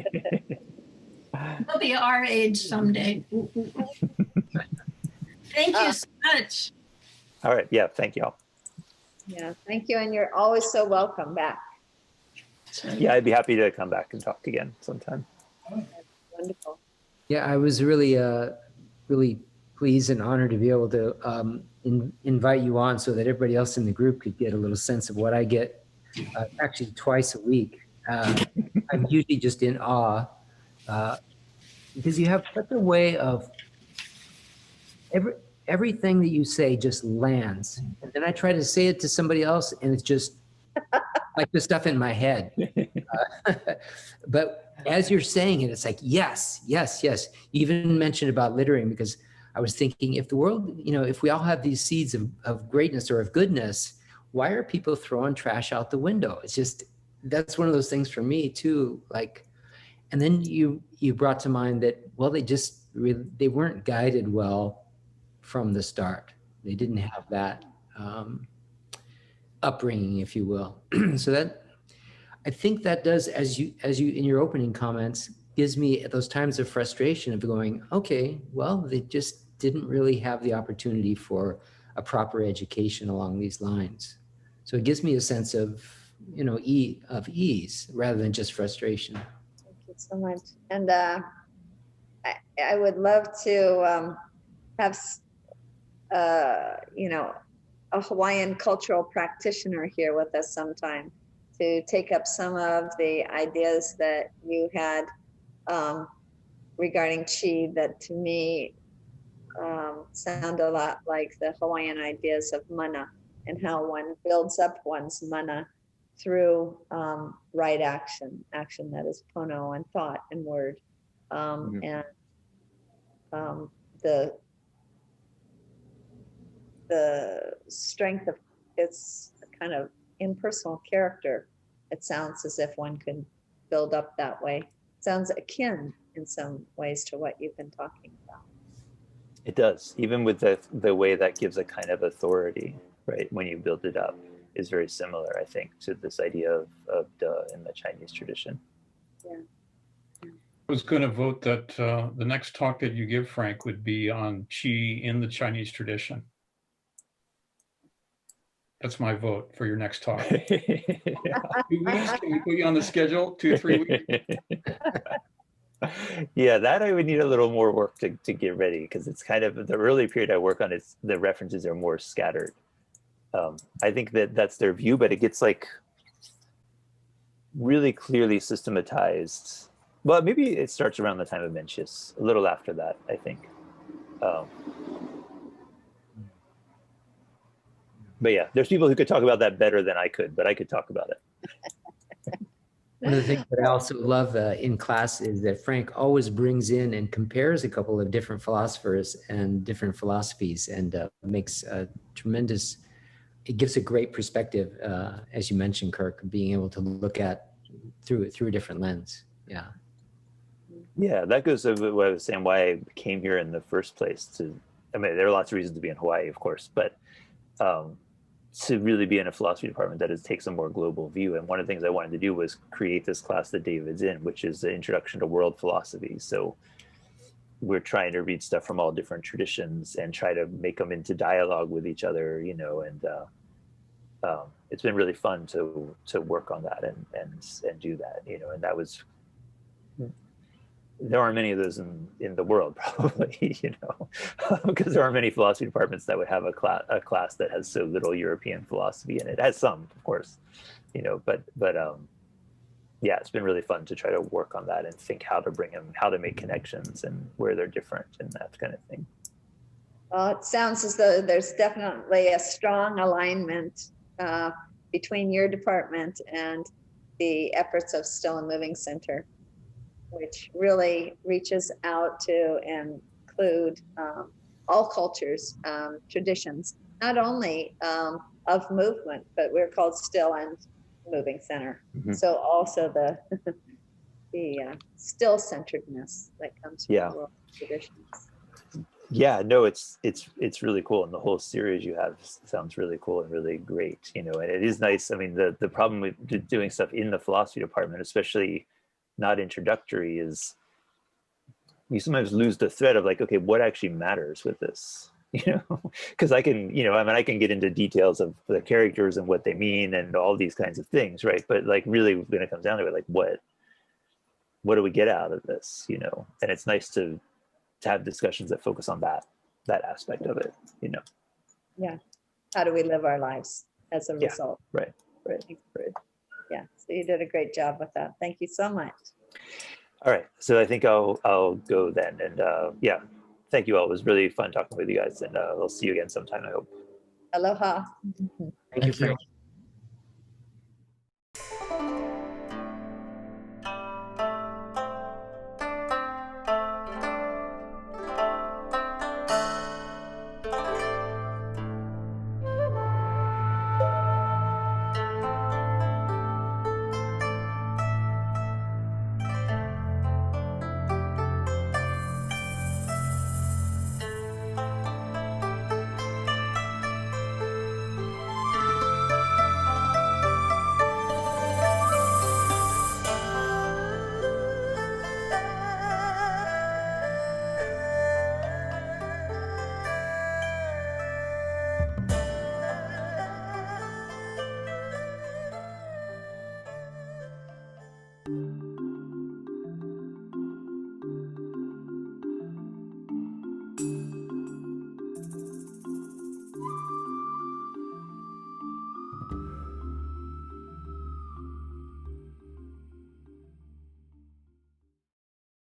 be our age someday. Thank you so much. All right. Yeah. Thank y'all. Yeah. Thank you. And you're always so welcome back. Yeah. I'd be happy to come back and talk again sometime. Wonderful. Yeah, I was really, really pleased and honored to be able to invite you on so that everybody else in the group could get a little sense of what I get actually twice a week. I'm usually just in awe because you have such a way of everything that you say just lands. And then I try to say it to somebody else and it's just like the stuff in my head. But as you're saying it, it's like, yes, yes, yes. You even mentioned about littering because I was thinking if the world, you know, if we all have these seeds of greatness or of goodness, why are people throwing trash out the window? It's just, that's one of those things for me too. Like, and then you brought to mind that, well, they weren't guided well from the start. They didn't have that upbringing, if you will. So that, I think that does, as you in your opening comments, gives me those times of frustration of going, okay, well, they just didn't really have the opportunity for a proper education along these lines. So it gives me a sense of of ease rather than just frustration. Thank you so much. And I would love to have, a Hawaiian cultural practitioner here with us sometime to take up some of the ideas that you had regarding chi that to me sound a lot like the Hawaiian ideas of mana and how one builds up one's mana through right action that is pono and thought and word. And the strength of its kind of impersonal character, it sounds as if one could build up that way. Sounds akin in some ways to what you've been talking about. It does, even with the way that gives a kind of authority, right? When you build it up, is very similar, I think, to this idea of de in the Chinese tradition. Yeah. I was going to vote that the next talk that you give, Frank, would be on Qi in the Chinese tradition. That's my vote for your next talk. 2 weeks? Can we put you on the schedule? 2 or 3 weeks? Yeah, that I would need a little more work to get ready, because it's kind of the early period I work on. It's the references are more scattered. I think that's their view, but it gets like really clearly systematized. Well, maybe it starts around the time of Mencius, a little after that, I think. But yeah, there's people who could talk about that better than I could, but I could talk about it. One of the things that I also love in class is that Frank always brings in and compares a couple of different philosophers and different philosophies, and makes a tremendous, it gives a great perspective, as you mentioned, Kirk, being able to look at through a different lens. Yeah. Yeah, that goes to what I was saying, why I came here in the first place. I mean, there are lots of reasons to be in Hawaii, of course, but to really be in a philosophy department that takes a more global view. And one of the things I wanted to do was create this class that David's in, which is the Introduction to World Philosophy. So we're trying to read stuff from all different traditions and try to make them into dialogue with each other, and it's been really fun to work on that and do that, and that was, there aren't many of those in the world, probably, because there aren't many philosophy departments that would have a class that has so little European philosophy in it. It has some, of course, but yeah, it's been really fun to try to work on that and think how to bring them, how to make connections and where they're different and that kind of thing. Well, it sounds as though there's definitely a strong alignment between your department and the efforts of Still and Moving Center, which really reaches out to include all cultures, traditions, not only of movement, but we're called Still and Moving Center. Mm-hmm. So also the still-centeredness that comes from world traditions. Yeah, no, it's really cool, and the whole series you have sounds really cool and really great, and it is nice. I mean, the problem with doing stuff in the philosophy department, especially not introductory, is you sometimes lose the thread of like, okay, what actually matters with this, because I can, I can get into details of the characters and what they mean and all these kinds of things, right? But like really when it comes down to it, like what do we get out of this, and it's nice to have discussions that focus on that aspect of it, Yeah. How do we live our lives as a result? Right. Yeah. So you did a great job with that. Thank you so much. All right. So I think I'll go then. And yeah, thank you all. It was really fun talking with you guys, and I'll see you again sometime, I hope. Aloha. Thank you, Frank.